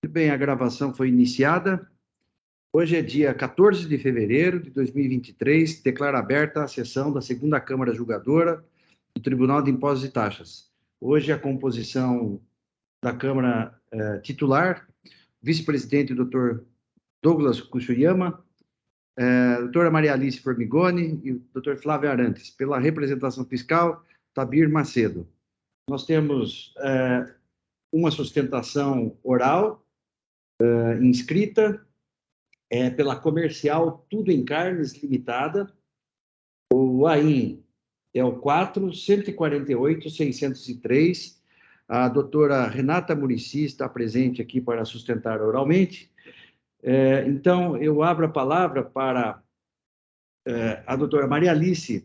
Muito bem, a gravação foi iniciada. Hoje é dia 14 de fevereiro de 2023, declaro aberta a sessão da segunda Câmara Julgadora do Tribunal de Impostos e Taxas. Hoje a composição da Câmara titular, vice-presidente Dr. Douglas Kuchiyama, doutora Maria Alice Formigoni e o Dr. Flávio Arantes. Pela representação fiscal, Tabir Macedo. Nós temos uma sustentação oral inscrita pela Comercial Tudo em Carnes Limitada. O AIN é o 4.148.603. A doutora Renata Muricy está presente aqui para sustentar oralmente. Então, eu abro a palavra para a doutora Maria Alice,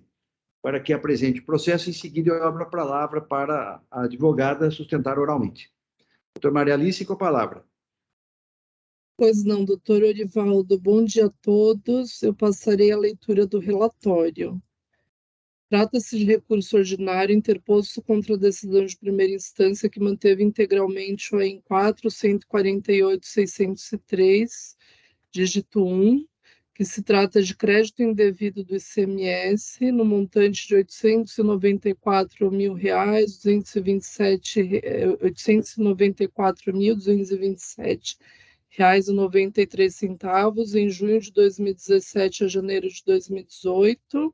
para que apresente o processo. Em seguida, eu abro a palavra para a advogada sustentar oralmente. Doutora Maria Alice, com a palavra. Pois não, doutor Orivaldo. Bom dia a todos. Eu passarei a leitura do relatório. Trata-se de recurso ordinário interposto contra a decisão de primeira instância que manteve integralmente o AIN 4.148.603, dígito 1, que se trata de crédito indevido do ICMS no montante de R$ 894.227 em junho de 2017 a janeiro de 2018,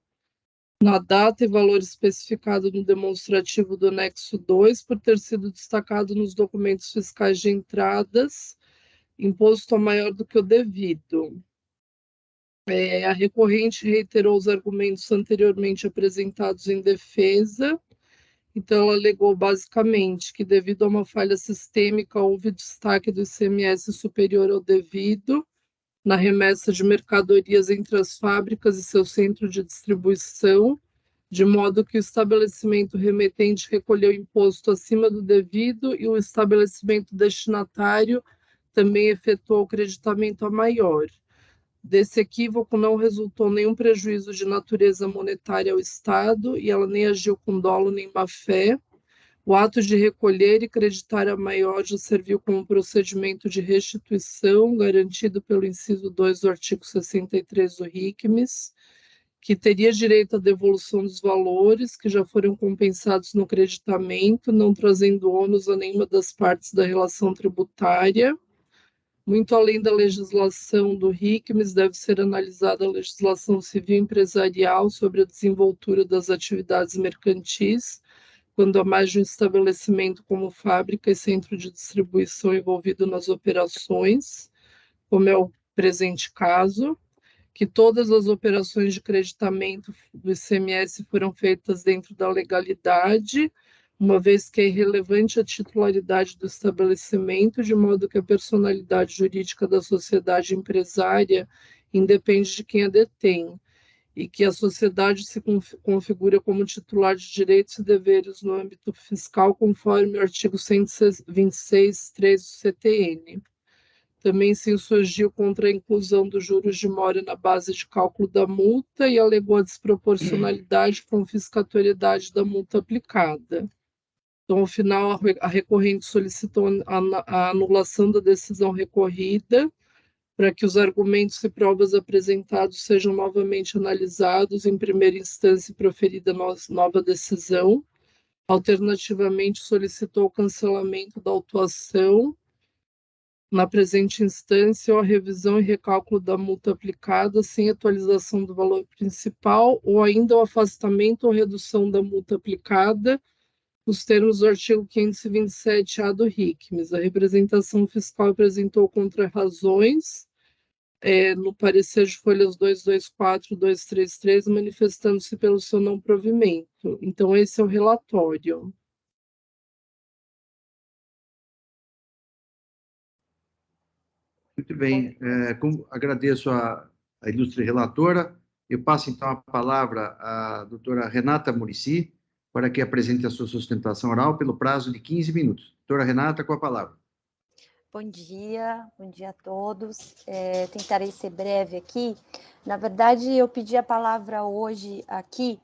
na data e valor especificado no demonstrativo do anexo 2, por ter sido destacado nos documentos fiscais de entradas, imposto a maior do que o devido. A recorrente reiterou os argumentos anteriormente apresentados em defesa. Então, ela alegou basicamente que, devido a uma falha sistêmica, houve destaque do ICMS superior ao devido na remessa de mercadorias entre as fábricas e seu centro de distribuição, de modo que o estabelecimento remetente recolheu imposto acima do devido e o estabelecimento destinatário também efetuou o creditamento a maior. Desse equívoco não resultou nenhum prejuízo de natureza monetária ao Estado e ela nem agiu com dolo nem má-fé. O ato de recolher e creditar a maior já serviu como procedimento de restituição garantido pelo inciso 2 do artigo 63 do RICMES, que teria direito à devolução dos valores que já foram compensados no creditamento, não trazendo ônus a nenhuma das partes da relação tributária. Muito além da legislação do RICMES, deve ser analisada a legislação civil empresarial sobre a desenvoltura das atividades mercantis, quando há mais de um estabelecimento como fábrica e centro de distribuição envolvido nas operações, como é o presente caso, que todas as operações de creditamento do ICMS foram feitas dentro da legalidade, uma vez que é irrelevante a titularidade do estabelecimento, de modo que a personalidade jurídica da sociedade empresária independe de quem a detém, e que a sociedade se configura como titular de direitos e deveres no âmbito fiscal, conforme o artigo 126.3 do CTN. Também se insurgiu contra a inclusão dos juros de mora na base de cálculo da multa e alegou a desproporcionalidade e confiscatoriedade da multa aplicada. Então, ao final, a recorrente solicitou a anulação da decisão recorrida para que os argumentos e provas apresentados sejam novamente analisados em primeira instância e proferida nova decisão. Alternativamente, solicitou o cancelamento da autuação na presente instância ou a revisão e recálculo da multa aplicada sem atualização do valor principal ou ainda o afastamento ou redução da multa aplicada nos termos do artigo 527-A do RICMES. A representação fiscal apresentou contra-razões no parecer de folhas 224 e 233, manifestando-se pelo seu não provimento. Então, esse é o relatório. Muito bem. Agradeço a ilustre relatora. Eu passo, então, a palavra à doutora Renata Muricy, para que apresente a sua sustentação oral pelo prazo de 15 minutos. Doutora Renata, com a palavra. Bom dia a todos. Tentarei ser breve aqui. Na verdade, eu pedi a palavra hoje aqui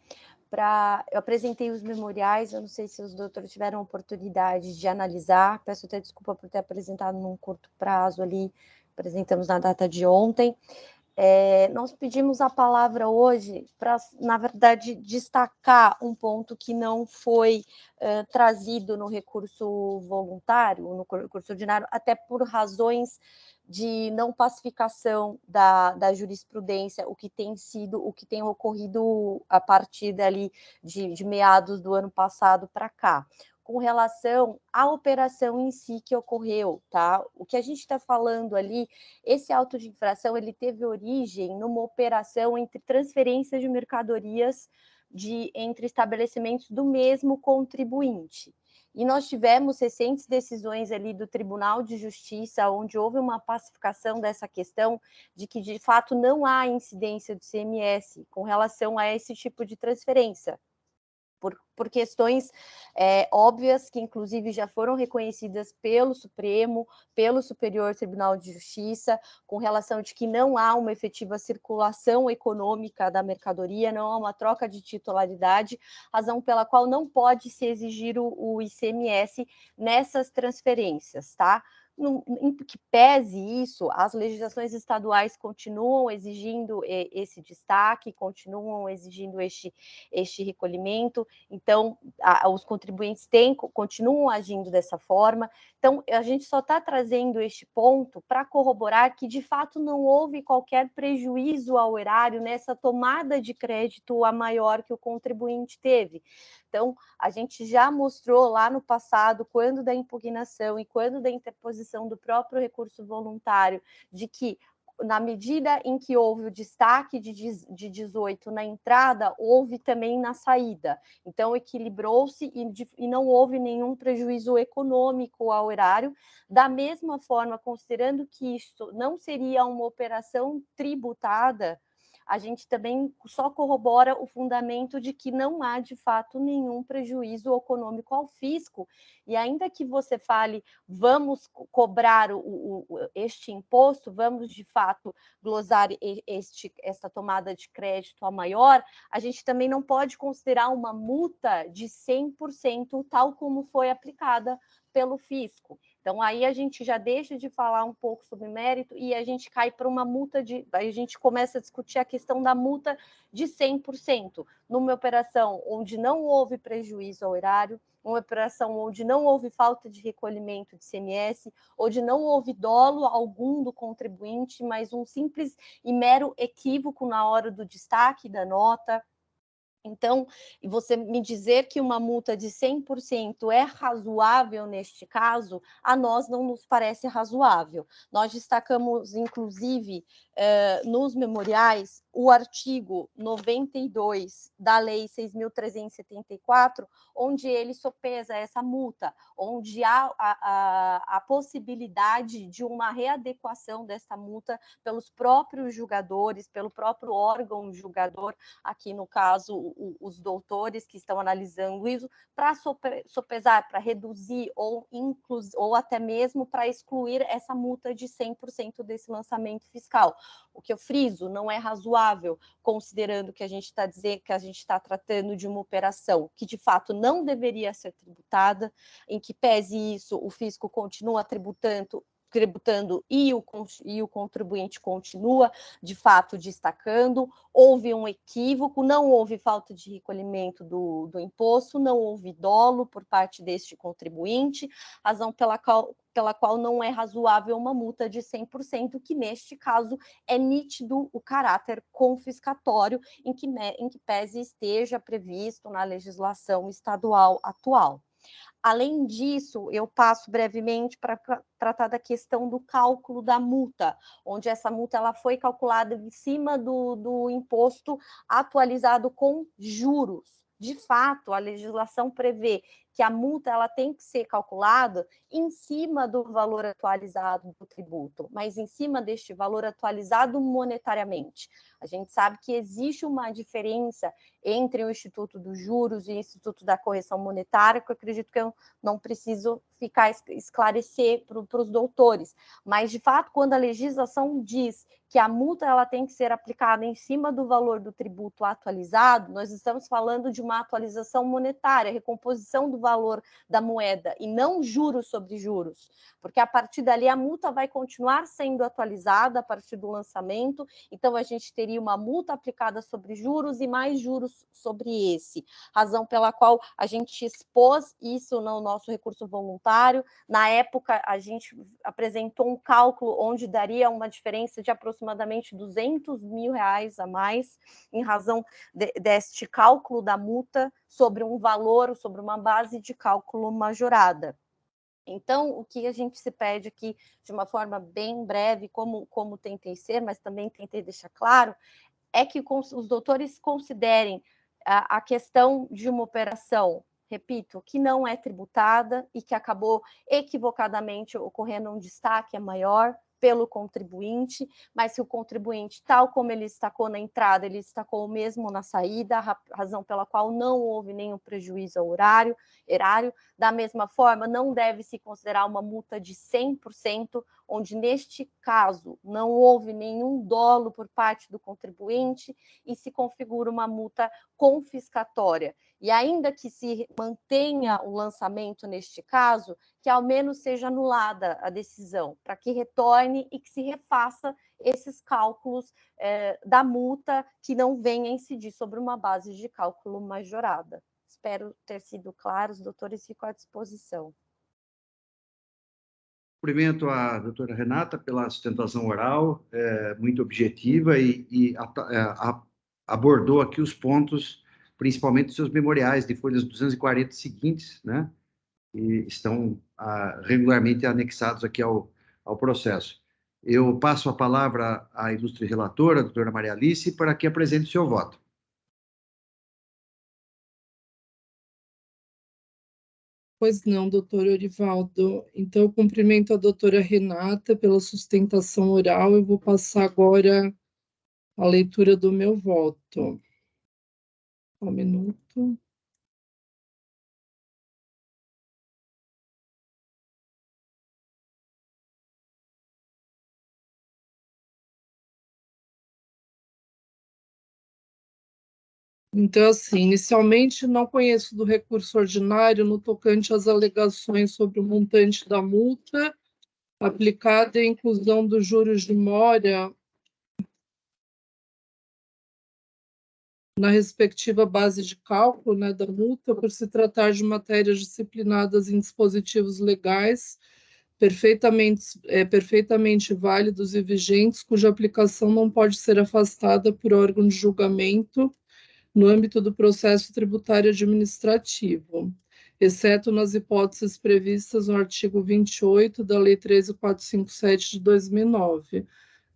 Eu apresentei os memoriais, eu não sei se os doutores tiveram oportunidade de analisar, peço até desculpa por ter apresentado num curto prazo ali, apresentamos na data de ontem. Nós pedimos a palavra hoje para, na verdade, destacar um ponto que não foi trazido no recurso voluntário, no recurso ordinário, até por razões de não pacificação da jurisprudência, o que tem ocorrido a partir dali de meados do ano passado para cá. Com relação à operação em si que ocorreu, tá? O que a gente está falando ali, esse auto de infração, ele teve origem numa operação entre transferências de mercadorias entre estabelecimentos do mesmo contribuinte. E nós tivemos recentes decisões ali do Tribunal de Justiça, onde houve uma pacificação dessa questão de que, de fato, não há incidência do CMS com relação a esse tipo de transferência. Por questões óbvias, que inclusive já foram reconhecidas pelo Supremo, pelo Superior Tribunal de Justiça, com relação de que não há uma efetiva circulação econômica da mercadoria, não há uma troca de titularidade, razão pela qual não pode se exigir o ICMS nessas transferências, tá? Em que pese isso, as legislações estaduais continuam exigindo esse destaque, continuam exigindo este recolhimento, então os contribuintes continuam agindo dessa forma. Então, a gente só está trazendo este ponto para corroborar que, de fato, não houve qualquer prejuízo ao erário nessa tomada de crédito a maior que o contribuinte teve. Então, a gente já mostrou lá no passado, quando da impugnação e quando da interposição do próprio recurso voluntário, de que, na medida em que houve o destaque de 18 na entrada, houve também na saída. Então, equilibrou-se e não houve nenhum prejuízo econômico ao erário. Da mesma forma, considerando que isso não seria uma operação tributada, a gente também só corrobora o fundamento de que não há, de fato, nenhum prejuízo econômico ao fisco. E ainda que você fale, vamos cobrar este imposto, vamos, de fato, glosar essa tomada de crédito a maior, a gente também não pode considerar uma multa de 100%, tal como foi aplicada pelo fisco. Então, aí a gente já deixa de falar um pouco sobre mérito e a gente cai para uma multa aí a gente começa a discutir a questão da multa de 100%, numa operação onde não houve prejuízo ao erário, uma operação onde não houve falta de recolhimento de CMS, onde não houve dolo algum do contribuinte, mas um simples e mero equívoco na hora do destaque da nota. Então, você me dizer que uma multa de 100% é razoável neste caso, a nós não nos parece razoável. Nós destacamos, inclusive, nos memoriais, o artigo 92 da Lei 6.374, onde ele sopesa essa multa, onde há a possibilidade de uma readequação dessa multa pelos próprios julgadores, pelo próprio órgão julgador, aqui no caso os doutores que estão analisando isso, para sopesar, para reduzir ou até mesmo para excluir essa multa de 100% desse lançamento fiscal. O que eu friso, não é razoável, considerando que a gente está dizendo que a gente está tratando de uma operação que de fato não deveria ser tributada, em que pese isso, o fisco continua tributando e o contribuinte continua, de fato, destacando. Houve um equívoco, não houve falta de recolhimento do imposto, não houve dolo por parte deste contribuinte, razão pela qual não é razoável uma multa de 100%, que neste caso é nítido o caráter confiscatório em que pese esteja previsto na legislação estadual atual. Além disso, eu passo brevemente para tratar da questão do cálculo da multa, onde essa multa ela foi calculada em cima do imposto atualizado com juros. De fato, a legislação prevê que a multa ela tem que ser calculada em cima do valor atualizado do tributo, mas em cima deste valor atualizado monetariamente. A gente sabe que existe uma diferença entre o Instituto dos Juros e o Instituto da Correção Monetária, que eu acredito que eu não preciso esclarecer para os doutores, mas, de fato, quando a legislação diz que a multa ela tem que ser aplicada em cima do valor do tributo atualizado, nós estamos falando de uma atualização monetária, recomposição do valor da moeda, e não juros sobre juros, porque a partir dali a multa vai continuar sendo atualizada a partir do lançamento, então a gente teria uma multa aplicada sobre juros e mais juros sobre esse, razão pela qual a gente expôs isso no nosso recurso voluntário. Na época, a gente apresentou um cálculo onde daria uma diferença de aproximadamente R$200 mil a mais, em razão deste cálculo da multa sobre um valor, sobre uma base de cálculo majorada. Então, o que a gente se pede aqui, de uma forma bem breve, como tentei ser, mas também tentei deixar claro, é que os doutores considerem a questão de uma operação, repito, que não é tributada e que acabou equivocadamente ocorrendo um destaque maior pelo contribuinte, mas se o contribuinte, tal como ele destacou na entrada, ele destacou o mesmo na saída, razão pela qual não houve nenhum prejuízo ao erário, da mesma forma, não deve se considerar uma multa de 100%, onde neste caso não houve nenhum dolo por parte do contribuinte e se configura uma multa confiscatória. E ainda que se mantenha o lançamento neste caso, que ao menos seja anulada a decisão, para que retorne e que se refaça esses cálculos da multa que não venha incidir sobre uma base de cálculo majorada. Espero ter sido claro, os doutores ficam à disposição. Cumprimento a doutora Renata pela sustentação oral, muito objetiva e abordou aqui os pontos, principalmente dos seus memoriais de folhas 240 seguintes, né? E estão regularmente anexados aqui ao processo. Eu passo a palavra à ilustre relatora, a doutora Maria Alice, para que apresente o seu voto. Pois não, doutor Orivaldo. Então, eu cumprimento a doutora Renata pela sustentação oral. Eu vou passar agora a leitura do meu voto. Um minuto. Então, assim, inicialmente não conheço do recurso ordinário no tocante às alegações sobre o montante da multa aplicada e a inclusão dos juros de mora na respectiva base de cálculo, né, da multa, por se tratar de matérias disciplinadas em dispositivos legais perfeitamente válidos e vigentes, cuja aplicação não pode ser afastada por órgão de julgamento no âmbito do processo tributário administrativo, exceto nas hipóteses previstas no artigo 28 da Lei 13.457 de 2009.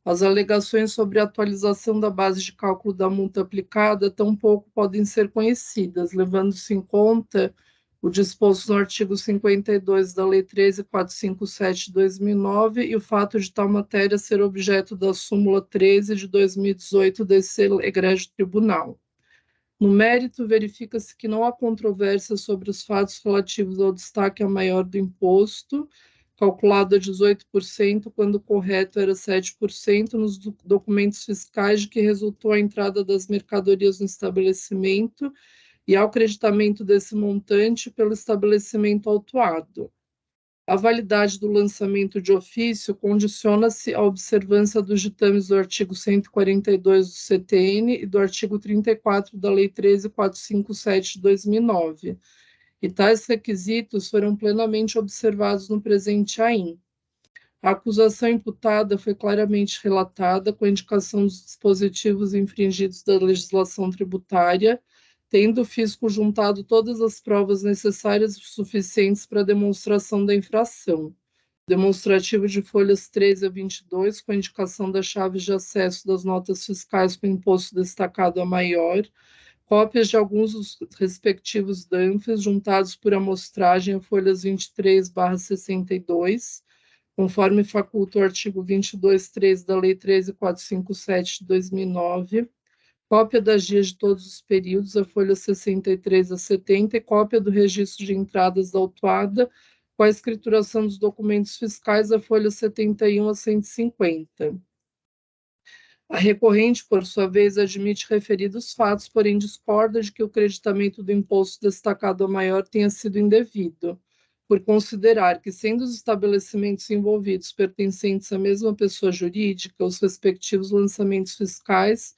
As alegações sobre a atualização da base de cálculo da multa aplicada tampouco podem ser conhecidas, levando-se em conta o disposto no artigo 52 da Lei 13.457 de 2009 e o fato de tal matéria ser objeto da súmula 13 de 2018 desse egrégio tribunal. No mérito, verifica-se que não há controvérsia sobre os fatos relativos ao destaque maior do imposto, calculado a 18%, quando o correto era 7%, nos documentos fiscais de que resultou a entrada das mercadorias no estabelecimento e ao creditamento desse montante pelo estabelecimento autuado. A validade do lançamento de ofício condiciona-se à observância dos ditames do artigo 142 do CTN e do artigo 34 da Lei 13.457 de 2009, e tais requisitos foram plenamente observados no presente AIM. A acusação imputada foi claramente relatada com a indicação dos dispositivos infringidos da legislação tributária, tendo o fisco juntado todas as provas necessárias e suficientes para a demonstração da infração. Demonstrativo de folhas 13 a 22, com a indicação das chaves de acesso das notas fiscais com imposto destacado a maior, Cópias de alguns dos respectivos DANFs juntados por amostragem a folhas 23/62, conforme faculta o artigo 22.3 da Lei 13.457 de 2009, cópia das guias de todos os períodos, a folha 63 a 70, e cópia do registro de entradas da autuada, com a escrituração dos documentos fiscais, a folha 71 a 150. A recorrente, por sua vez, admite referidos fatos, porém discorda de que o creditamento do imposto destacado a maior tenha sido indevido, por considerar que, sendo os estabelecimentos envolvidos pertencentes à mesma pessoa jurídica, os respectivos lançamentos fiscais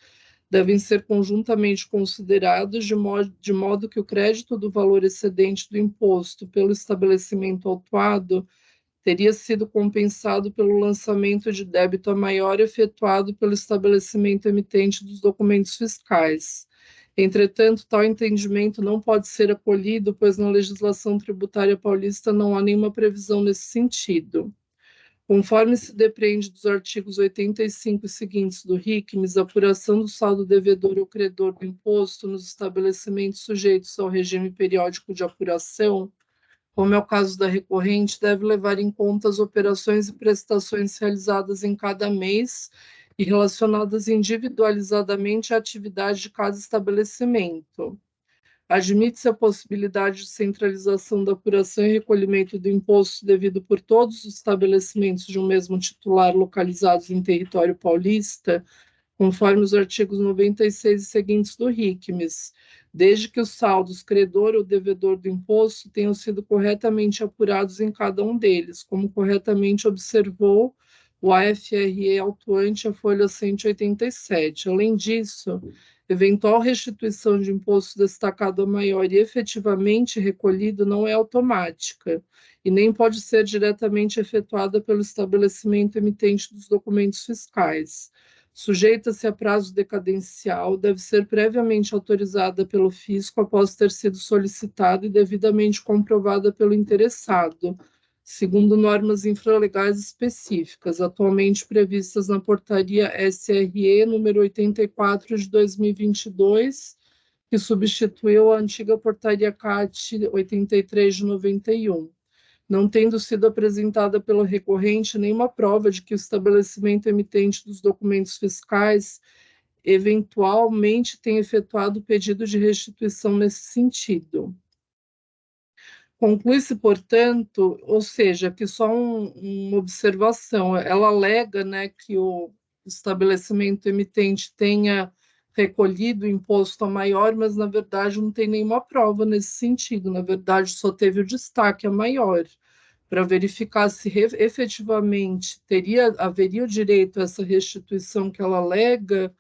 devem ser conjuntamente considerados de modo que o crédito do valor excedente do imposto pelo estabelecimento autuado teria sido compensado pelo lançamento de débito a maior efetuado pelo estabelecimento emitente dos documentos fiscais. Entretanto, tal entendimento não pode ser acolhido, pois na legislação tributária paulista não há nenhuma previsão nesse sentido. Conforme se depreende dos artigos 85 e seguintes do RICMES, a apuração do saldo devedor ou credor do imposto nos estabelecimentos sujeitos ao regime periódico de apuração, como é o caso da recorrente, deve levar em conta as operações e prestações realizadas em cada mês e relacionadas individualizadamente à atividade de cada estabelecimento. Admite-se a possibilidade de centralização da apuração e recolhimento do imposto devido por todos os estabelecimentos de um mesmo titular localizados em território paulista, conforme os artigos 96 e seguintes do RICMES, desde que os saldos credor ou devedor do imposto tenham sido corretamente apurados em cada um deles, como corretamente observou o AFRE autuante a folha 187. Além disso, eventual restituição de imposto destacado a maior e efetivamente recolhido não é automática e nem pode ser diretamente efetuada pelo estabelecimento emitente dos documentos fiscais. Sujeita-se a prazo decadencial, deve ser previamente autorizada pelo fisco após ter sido solicitada e devidamente comprovada pelo interessado, segundo normas infralegais específicas, atualmente previstas na portaria SRE número 84 de 2022, que substituiu a antiga portaria CAT 83 de 91. Não tendo sido apresentada pelo recorrente nenhuma prova de que o estabelecimento emitente dos documentos fiscais eventualmente tenha efetuado o pedido de restituição nesse sentido. Conclui-se, portanto, ou seja, que só uma observação, ela alega, né, que o estabelecimento emitente tenha recolhido o imposto a maior, mas na verdade não tem nenhuma prova nesse sentido, na verdade só teve o destaque a maior, para verificar se efetivamente haveria o direito a essa restituição que ela alega.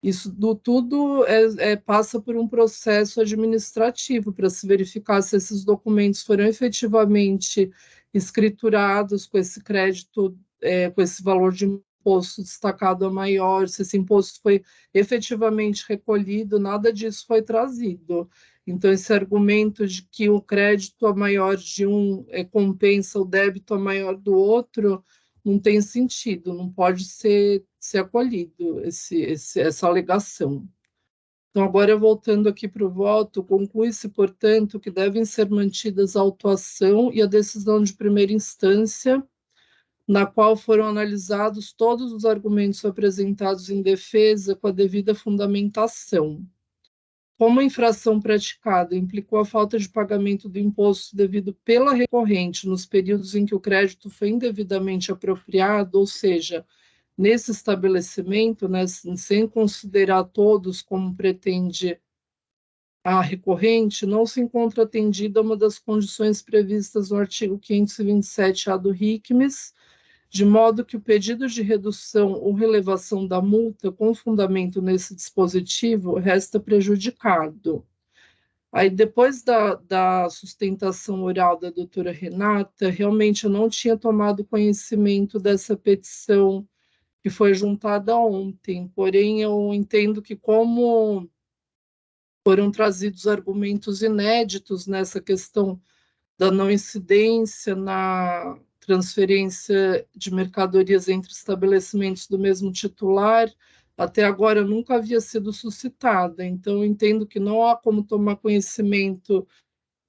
Isso tudo passa por um processo administrativo para se verificar se esses documentos foram efetivamente escriturados com esse crédito, com esse valor de imposto destacado a maior, se esse imposto foi efetivamente recolhido, nada disso foi trazido. Então, esse argumento de que o crédito a maior de um compensa o débito a maior do outro não tem sentido, não pode ser acolhido essa alegação. Então, agora, voltando aqui para o voto, conclui-se, portanto, que devem ser mantidas a autuação e a decisão de primeira instância, na qual foram analisados todos os argumentos apresentados em defesa com a devida fundamentação. Como a infração praticada implicou a falta de pagamento do imposto devido pela recorrente nos períodos em que o crédito foi indevidamente apropriado, ou seja, nesse estabelecimento, né, sem considerar todos como pretende a recorrente, não se encontra atendida uma das condições previstas no artigo 527-A do RICMES, de modo que o pedido de redução ou relevação da multa com fundamento nesse dispositivo resta prejudicado. Aí, depois da sustentação oral da doutora Renata, realmente eu não tinha tomado conhecimento dessa petição que foi juntada ontem, porém eu entendo que como foram trazidos argumentos inéditos nessa questão da não incidência na transferência de mercadorias entre estabelecimentos do mesmo titular, até agora nunca havia sido suscitada. Então, eu entendo que não há como tomar conhecimento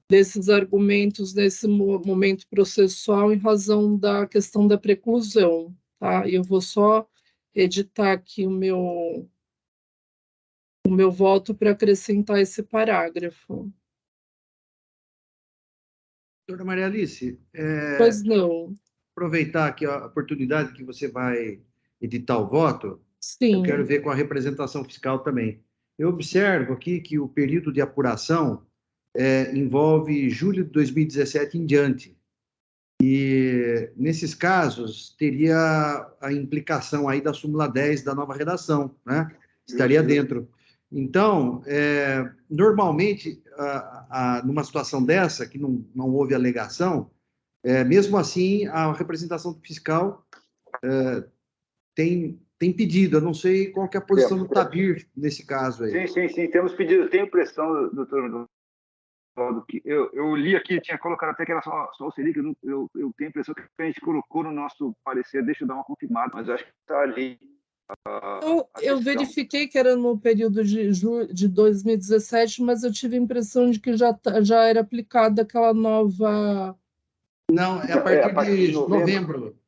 desses argumentos nesse momento processual em razão da questão da preclusão, tá? Eu vou só editar aqui o meu voto para acrescentar esse parágrafo. Doutora Maria Alice, Pois não. aproveitar aqui a oportunidade que você vai editar o voto, eu quero Sim. ver com a representação fiscal também. Eu observo aqui que o período de apuração envolve julho de 2017 em diante. E, nesses casos, teria a implicação aí da súmula 10 da nova redação, né? Estaria dentro. Então, normalmente, numa situação dessa, que não houve alegação, mesmo assim, a representação fiscal tem pedido. Eu não sei qual que é a posição do Tabir nesse caso aí. Sim, temos pedido. Tenho impressão, doutor, que eu li aqui, tinha colocado até que era só o Selic, eu tenho a impressão que a gente colocou no nosso parecer, deixa eu dar uma confirmada, mas acho que está ali. Eu verifiquei que era no período de 2017, mas eu tive a impressão de que já era aplicada aquela nova. Não, é a partir de novembro.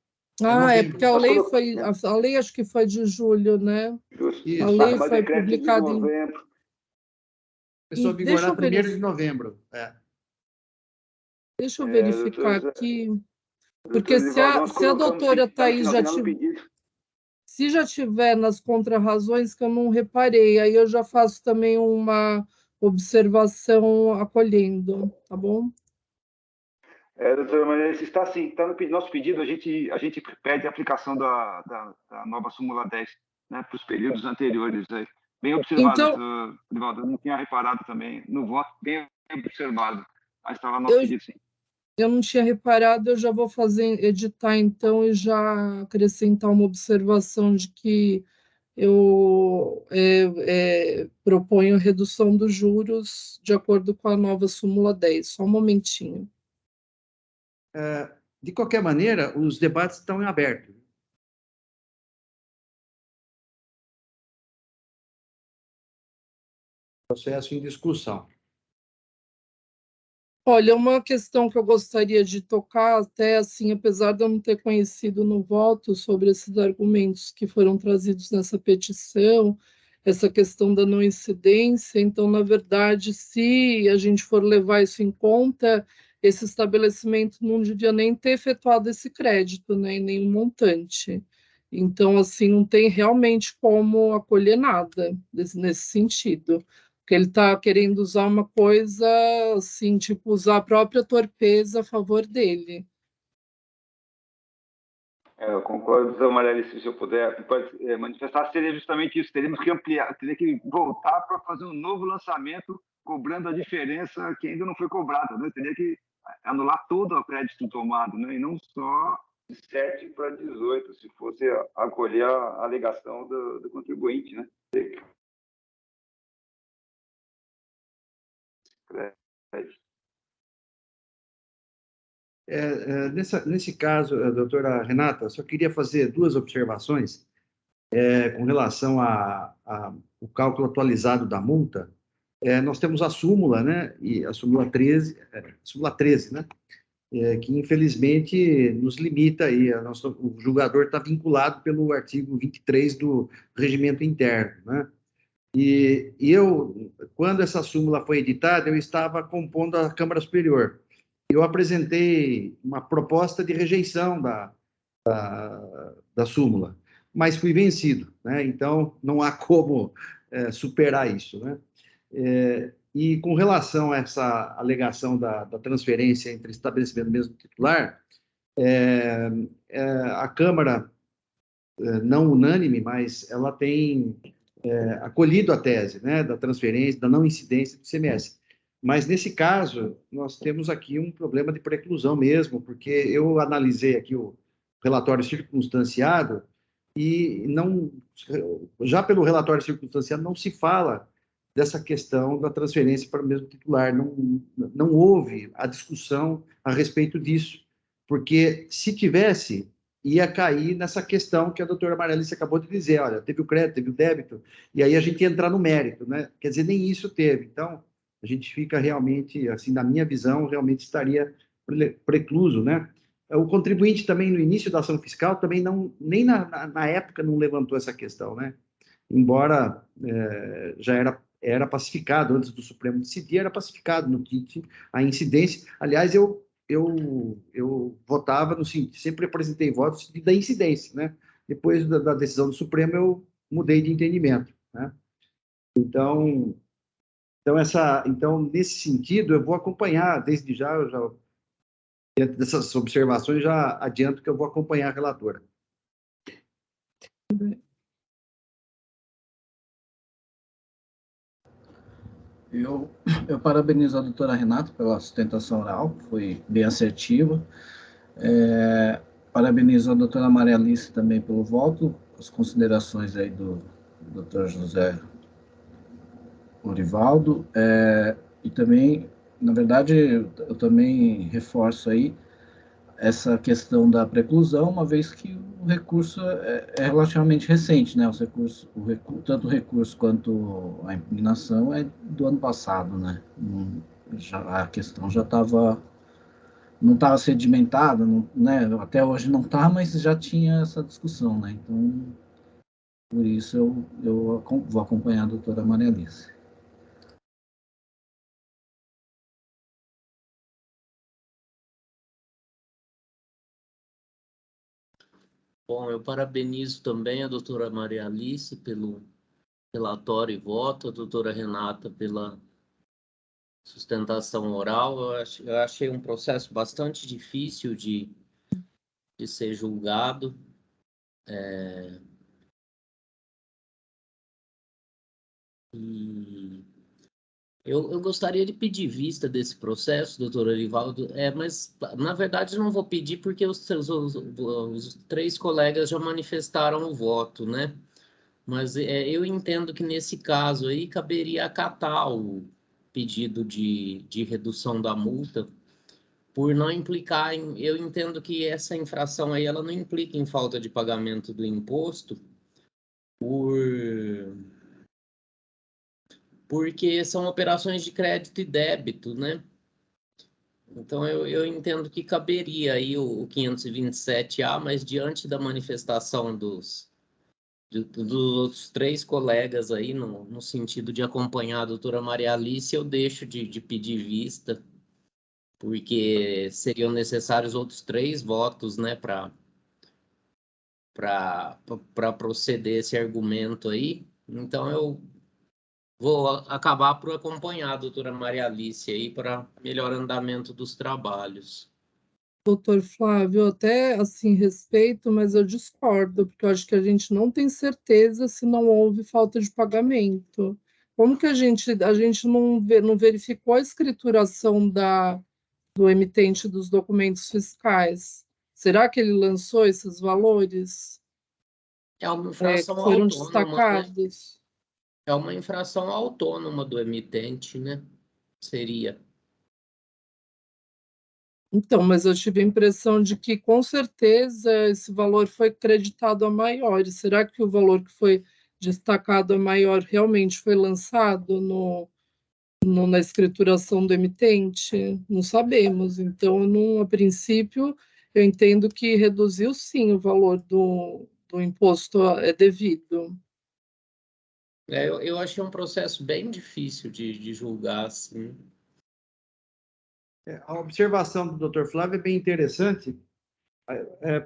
É porque a lei foi. A lei acho que foi de julho, né? Isso. A lei foi publicada em novembro. Começou a vigorar 1º de novembro. Deixa eu verificar aqui. Porque se a doutora Thais se já tiver nas contrarrazões que eu não reparei, aí eu já faço também uma observação acolhendo, tá bom? Doutora Maria, está sim, está no nosso pedido, a gente pede a aplicação da nova súmula 10, né, para os períodos anteriores. Aí. Bem observado, então, eu não tinha reparado também, no voto, bem observado, mas estava no nosso pedido, sim. Eu não tinha reparado, eu já vou editar então e já acrescentar uma observação de que eu proponho redução dos juros de acordo com a nova súmula 10. Só um momentinho. De qualquer maneira, os debates estão em aberto. Processo em discussão. Olha, uma questão que eu gostaria de tocar, até assim, apesar de eu não ter conhecido no voto sobre esses argumentos que foram trazidos nessa petição, essa questão da não incidência, então, na verdade, se a gente for levar isso em conta, esse estabelecimento não devia nem ter efetuado esse crédito, né, em nenhum montante. Então, assim, não tem realmente como acolher nada nesse sentido. Porque ele está querendo usar uma coisa assim, tipo, usar a própria torpeza a favor dele. Eu concordo, doutor Maria, se eu puder manifestar, seria justamente isso. Teríamos que ampliar, teria que voltar para fazer um novo lançamento, cobrando a diferença que ainda não foi cobrada. Né? Teria que anular todo o crédito tomado, né? E não só de 7 para 18, se fosse acolher a alegação do contribuinte. Né? Nesse caso, doutora Renata, só queria fazer 2 observações com relação ao cálculo atualizado da multa. Nós temos a súmula, né, e a súmula 13, né, que infelizmente nos limita aí, o julgador está vinculado pelo artigo 23 do regimento interno, né? E eu, quando essa súmula foi editada, eu estava compondo a Câmara Superior. Eu apresentei uma proposta de rejeição da súmula, mas fui vencido, né? Então, não há como superar isso, né? E com relação a essa alegação da transferência entre estabelecimento do mesmo titular, a Câmara, não unânime, mas ela tem acolhido a tese, né, da transferência, da não incidência do ICMS. Mas, nesse caso, nós temos aqui um problema de preclusão mesmo, porque eu analisei aqui o relatório circunstanciado e já pelo relatório circunstanciado não se fala dessa questão da transferência para o mesmo titular. Não houve a discussão a respeito disso, porque se tivesse, ia cair nessa questão que a doutora Maria Alice acabou de dizer, olha, teve o crédito, teve o débito, e aí a gente ia entrar no mérito, né? Quer dizer, nem isso teve. Então, a gente fica realmente, assim, na minha visão, realmente estaria precluso, né? O contribuinte também, no início da ação fiscal, também não, nem na época não levantou essa questão, né? Embora já era pacificado, antes do Supremo decidir, era pacificado no TIT a incidência. Aliás, eu votava no seguinte, sempre apresentei votos da incidência, né? Depois da decisão do Supremo, eu mudei de entendimento, né? Então, nesse sentido, eu vou acompanhar, desde já, dentro dessas observações, já adianto que eu vou acompanhar a relatora. Eu parabenizo a doutora Renata pela sustentação oral, foi bem assertiva. Parabenizo a doutora Maria Alice também pelo voto, as considerações aí do doutor José Orivaldo, e também, na verdade, eu também reforço aí essa questão da preclusão, uma vez que o recurso é relativamente recente, né? Tanto o recurso quanto a impugnação é do ano passado, né? A questão já não estava sedimentada, né? Até hoje não está, mas já tinha essa discussão, né? Então, por isso eu vou acompanhar a doutora Maria Alice. Bom, eu parabenizo também a doutora Maria Alice pelo relatório e voto, a doutora Renata pela sustentação oral. Eu achei um processo bastante difícil de ser julgado. E eu gostaria de pedir vista desse processo, doutor Orivaldo, mas na verdade não vou pedir porque os 3 colegas já manifestaram o voto, né? Mas eu entendo que nesse caso aí caberia acatar o pedido de redução da multa, por não implicar em... Eu entendo que essa infração aí ela não implica em falta de pagamento do imposto, porque são operações de crédito e débito, né? Então, eu entendo que caberia aí o 527A, mas diante da manifestação dos outros 3 colegas aí, no sentido de acompanhar a doutora Maria Alice, eu deixo de pedir vista, porque seriam necessários outros 3 votos, né, para proceder esse argumento aí. Então, eu vou acabar por acompanhar a doutora Maria Alice aí para melhor andamento dos trabalhos. Doutor Flávio, até assim respeito, mas eu discordo, porque eu acho que a gente não tem certeza se não houve falta de pagamento. Como que a gente não verificou a escrituração do emitente dos documentos fiscais? Será que ele lançou esses valores? É uma infração Foram autônoma, destacados? né? É uma infração autônoma do emitente, né? Seria. Então, mas eu tive a impressão de que, com certeza, esse valor foi creditado a maiores. Será que o valor que foi destacado a maior realmente foi lançado na escrituração do emitente? Não sabemos. Então, a princípio, eu entendo que reduziu sim o valor do imposto devido. Eu achei um processo bem difícil de julgar, assim. A observação do Dr. Flávio é bem interessante,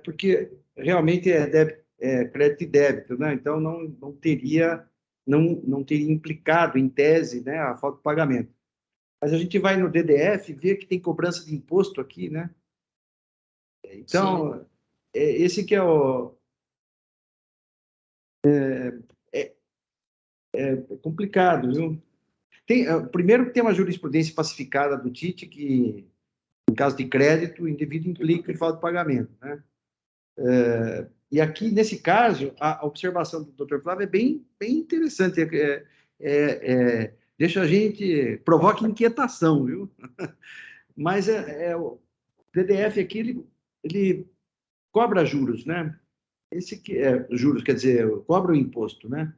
porque realmente é crédito e débito, né? Então não teria implicado em tese, né, a falta de pagamento. Mas a gente vai no DDF e vê que tem cobrança de imposto aqui, né? Então, esse que é complicado, viu? Primeiro que tem uma jurisprudência pacificada do TIT que, em caso de crédito, o indivíduo implica em falta de pagamento, né? E aqui, nesse caso, a observação do Dr. Flávio é bem interessante. Deixa a gente... provoca inquietação, viu? Mas o DDF aqui, ele cobra juros, né? Esse que é juros, quer dizer, cobra o imposto, né?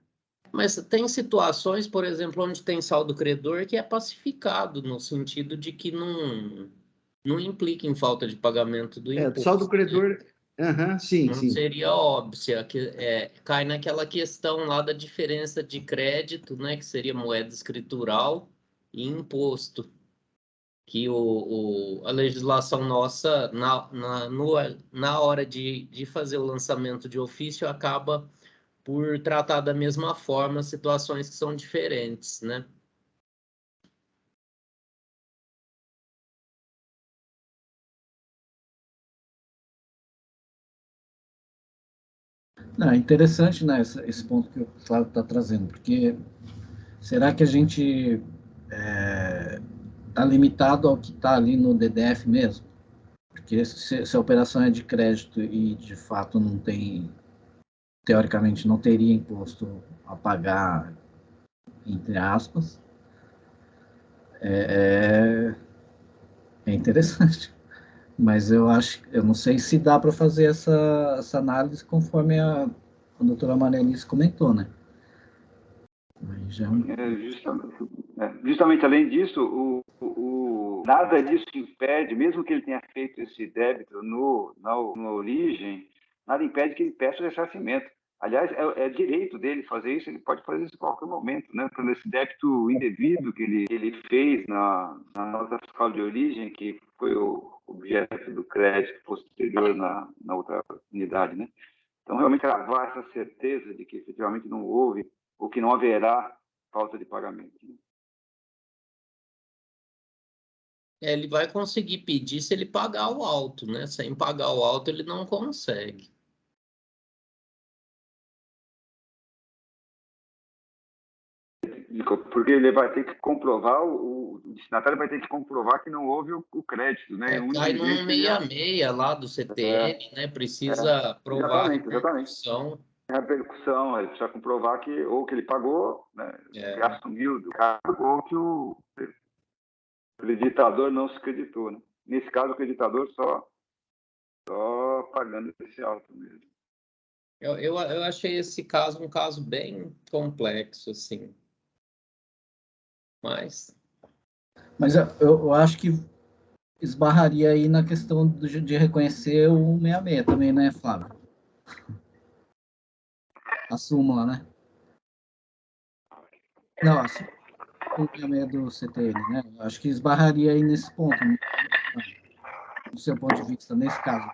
Mas tem situações, por exemplo, onde tem saldo credor que é pacificado, no sentido de que não implica em falta de pagamento do imposto. Saldo credor, sim, Não sim. seria óbvio, cai naquela questão lá da diferença de crédito, né, que seria moeda escritural e imposto, que a legislação nossa, na hora de fazer o lançamento de ofício, acaba por tratar da mesma forma situações que são diferentes, né? Não, é interessante, né, esse ponto que o Flávio está trazendo, porque será que a gente está limitado ao que está ali no DDF mesmo? Porque se a operação é de crédito e, de fato, não tem, teoricamente, não teria imposto a pagar, entre aspas, é interessante. Mas eu não sei se dá para fazer essa análise conforme a doutora Marianice comentou, né? Justamente além disso, nada disso impede, mesmo que ele tenha feito esse débito na origem, nada impede que ele peça o ressarcimento. Aliás, é direito dele fazer isso, ele pode fazer isso em qualquer momento, né? Pelo esse débito indevido que ele fez na nota fiscal de origem, que foi o objeto do crédito posterior na outra unidade, né? Então, realmente, cravar essa certeza de que efetivamente não houve ou que não haverá falta de pagamento. Ele vai conseguir pedir se ele pagar o alto, né? Sem pagar o alto, ele não consegue. Porque ele vai ter que comprovar, o destinatário vai ter que comprovar que não houve o crédito, né? Cai no 166 lá do CTN, né? Precisa provar a repercussão. Repercussão, ele precisa comprovar que ou que ele pagou, né? Que assumiu do cargo, ou que o creditador não se creditou, né? Nesse caso, o creditador só pagando esse alto mesmo. Eu achei esse caso um caso bem complexo, assim. Mas eu acho que esbarraria aí na questão de reconhecer o 166 também, né, Flávio? A súmula, né? Não, a súmula do CTN, né? Eu acho que esbarraria aí nesse ponto, né? Do seu ponto de vista, nesse caso.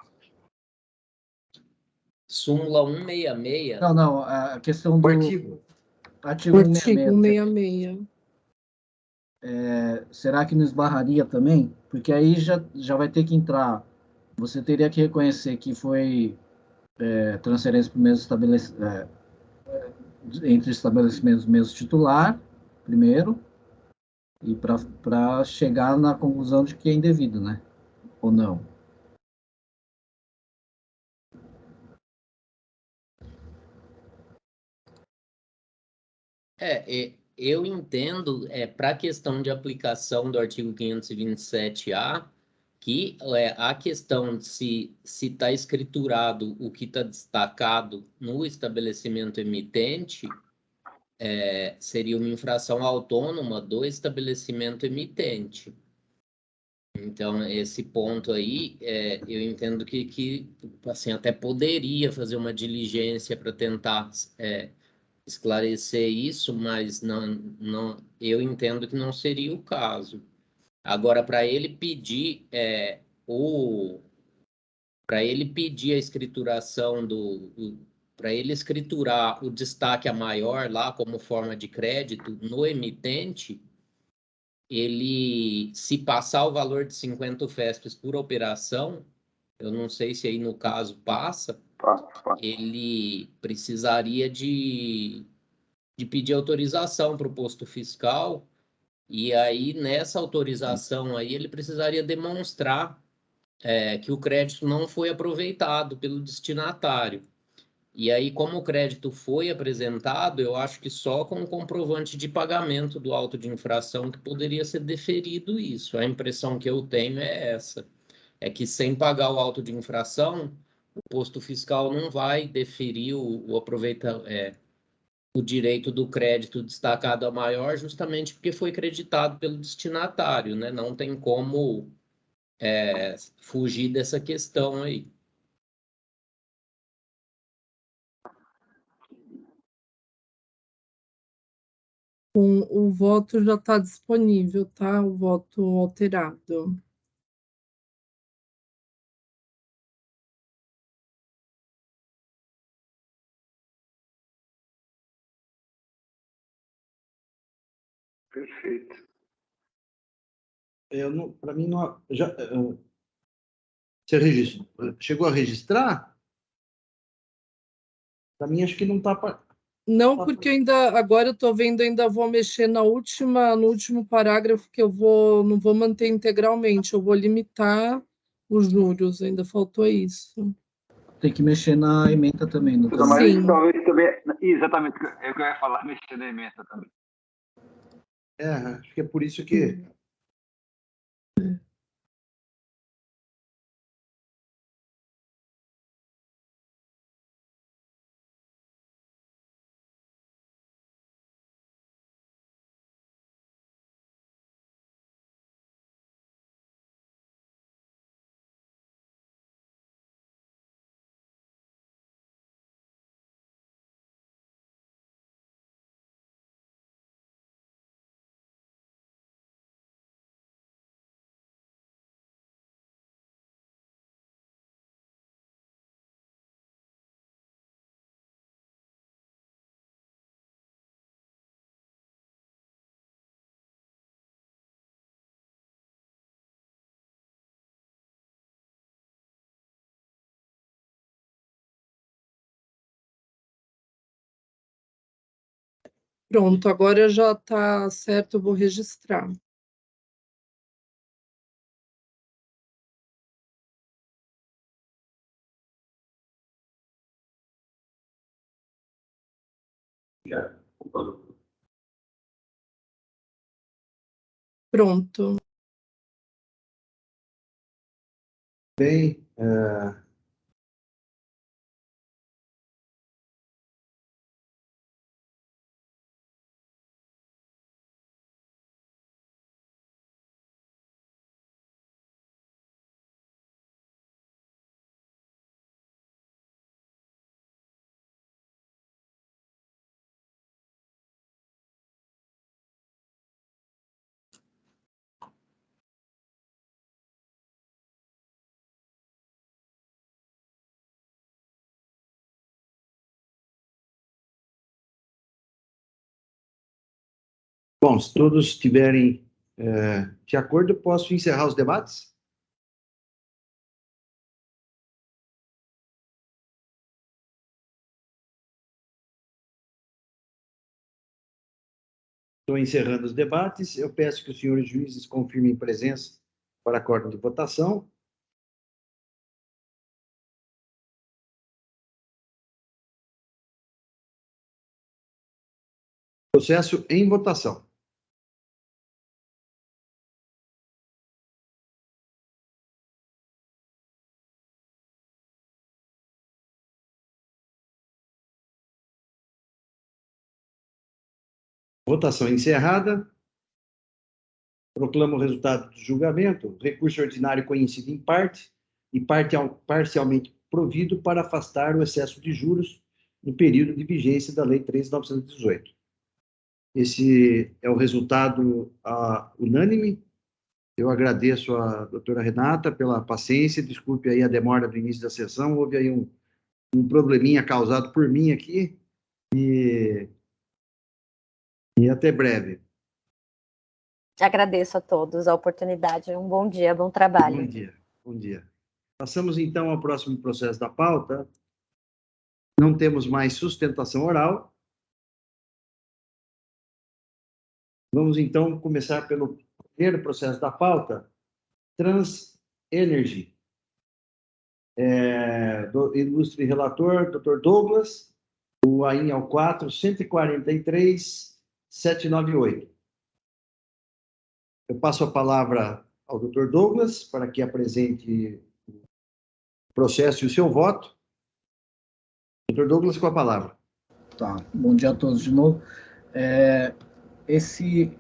súmula 166? Não, a questão do... Artigo 166. Será que não esbarraria também? Porque aí já vai ter que entrar... Você teria que reconhecer que foi transferência para o mesmo estabelecimento... entre estabelecimentos mesmo titular, primeiro, e para chegar na conclusão de que é indevido, né? Ou não? Eu entendo, para a questão de aplicação do artigo 527-A, que a questão de se está escriturado o que está destacado no estabelecimento emitente seria uma infração autônoma do estabelecimento emitente. Então, esse ponto aí, eu entendo que assim, até poderia fazer uma diligência para tentar esclarecer isso, mas não, eu entendo que não seria o caso. Agora, para ele pedir a escrituração para ele escriturar o destaque a maior lá como forma de crédito no emitente, ele, se passar o valor de 50 UFESPs por operação, eu não sei se aí no caso passa, ele precisaria de pedir autorização para o posto fiscal, e aí nessa autorização aí ele precisaria demonstrar que o crédito não foi aproveitado pelo destinatário. E aí, como o crédito foi apresentado, eu acho que só com o comprovante de pagamento do auto de infração que poderia ser deferido isso. A impressão que eu tenho é essa. É que sem pagar o auto de infração, o posto fiscal não vai deferir o direito do crédito destacado a maior, justamente porque foi creditado pelo destinatário, né? Não tem como fugir dessa questão aí. O voto já está disponível, tá? O voto alterado. Perfeito. Para mim, não, você chegou a registrar? Para mim, acho que não está. Não, porque agora eu estou vendo, ainda vou mexer no último parágrafo que não vou manter integralmente, eu vou limitar os juros, ainda faltou isso. Tem que mexer na ementa também, no Mas Sim. talvez também, exatamente, é o que eu ia falar, mexer na emenda também. Acho que é por isso que. Pronto, agora já está certo, eu vou registrar. Pronto. Bem, bom, se todos estiverem de acordo, eu posso encerrar os debates? Estou encerrando os debates. Eu peço que os senhores juízes confirmem presença para acórdão de votação. Processo em votação. Votação encerrada. Proclamo o resultado do julgamento. Recurso ordinário conhecido em parte e parcialmente provido para afastar o excesso de juros no período de vigência da Lei 13.918. Esse é o resultado unânime. Eu agradeço à doutora Renata pela paciência. Desculpe aí a demora do início da sessão. Houve aí um probleminha causado por mim aqui. E até breve. Agradeço a todos a oportunidade. Um bom dia, bom trabalho. Bom dia, bom dia. Passamos então ao próximo processo da pauta. Não temos mais sustentação oral. Vamos então começar pelo primeiro processo da pauta, TransEnergy. Do ilustre relator, Dr. Douglas, o AIN é o 4.143.798. Eu passo a palavra ao Dr. Douglas para que apresente processo e o seu voto. Doutor Douglas, com a palavra. Tá, bom dia a todos de novo. Esse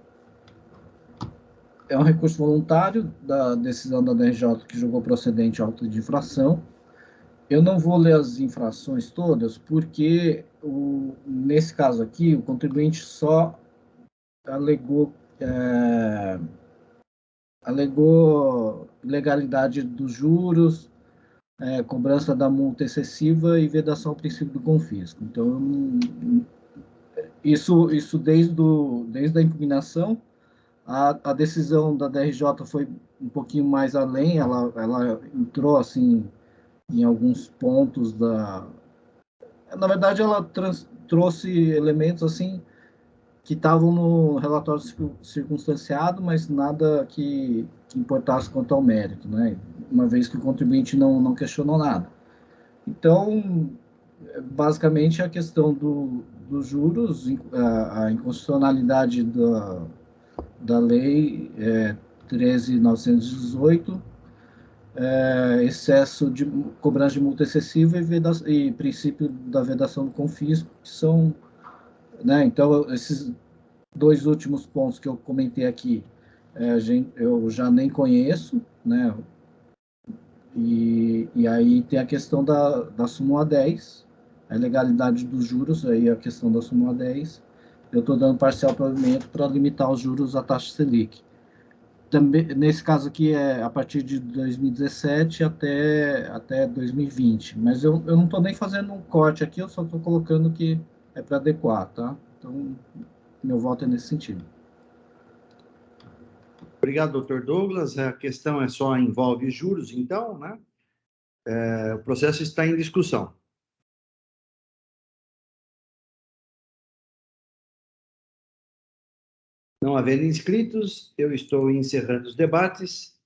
é um recurso voluntário da decisão da DRJ que julgou procedente a auto de infração. Eu não vou ler as infrações todas, porque nesse caso aqui, o contribuinte só alegou ilegalidade dos juros, cobrança da multa excessiva e vedação ao princípio do confisco. Então, isso desde a impugnação. A decisão da DRJ foi um pouquinho mais além, ela entrou assim em alguns pontos na verdade, ela trouxe elementos assim que estavam no relatório circunstanciado, mas nada que importasse quanto ao mérito, né? Uma vez que o contribuinte não questionou nada. Então, basicamente, a questão dos juros, a inconstitucionalidade da lei 13.918, excesso de cobrança de multa excessiva e princípio da vedação do confisco, que são, né? Então, esses dois últimos pontos que eu comentei aqui, eu já nem conheço, né? E aí tem a questão da súmula 10, a ilegalidade dos juros, aí a questão da súmula 10, eu estou dando parcial provimento para limitar os juros à taxa Selic. Também, nesse caso aqui é a partir de 2017 até 2020, mas eu não estou nem fazendo um corte aqui, eu só estou colocando que é para adequar, tá? Então, meu voto é nesse sentido. Obrigado, doutor Douglas. A questão só envolve juros, então, né? O processo está em discussão. Não havendo inscritos, eu estou encerrando os debates.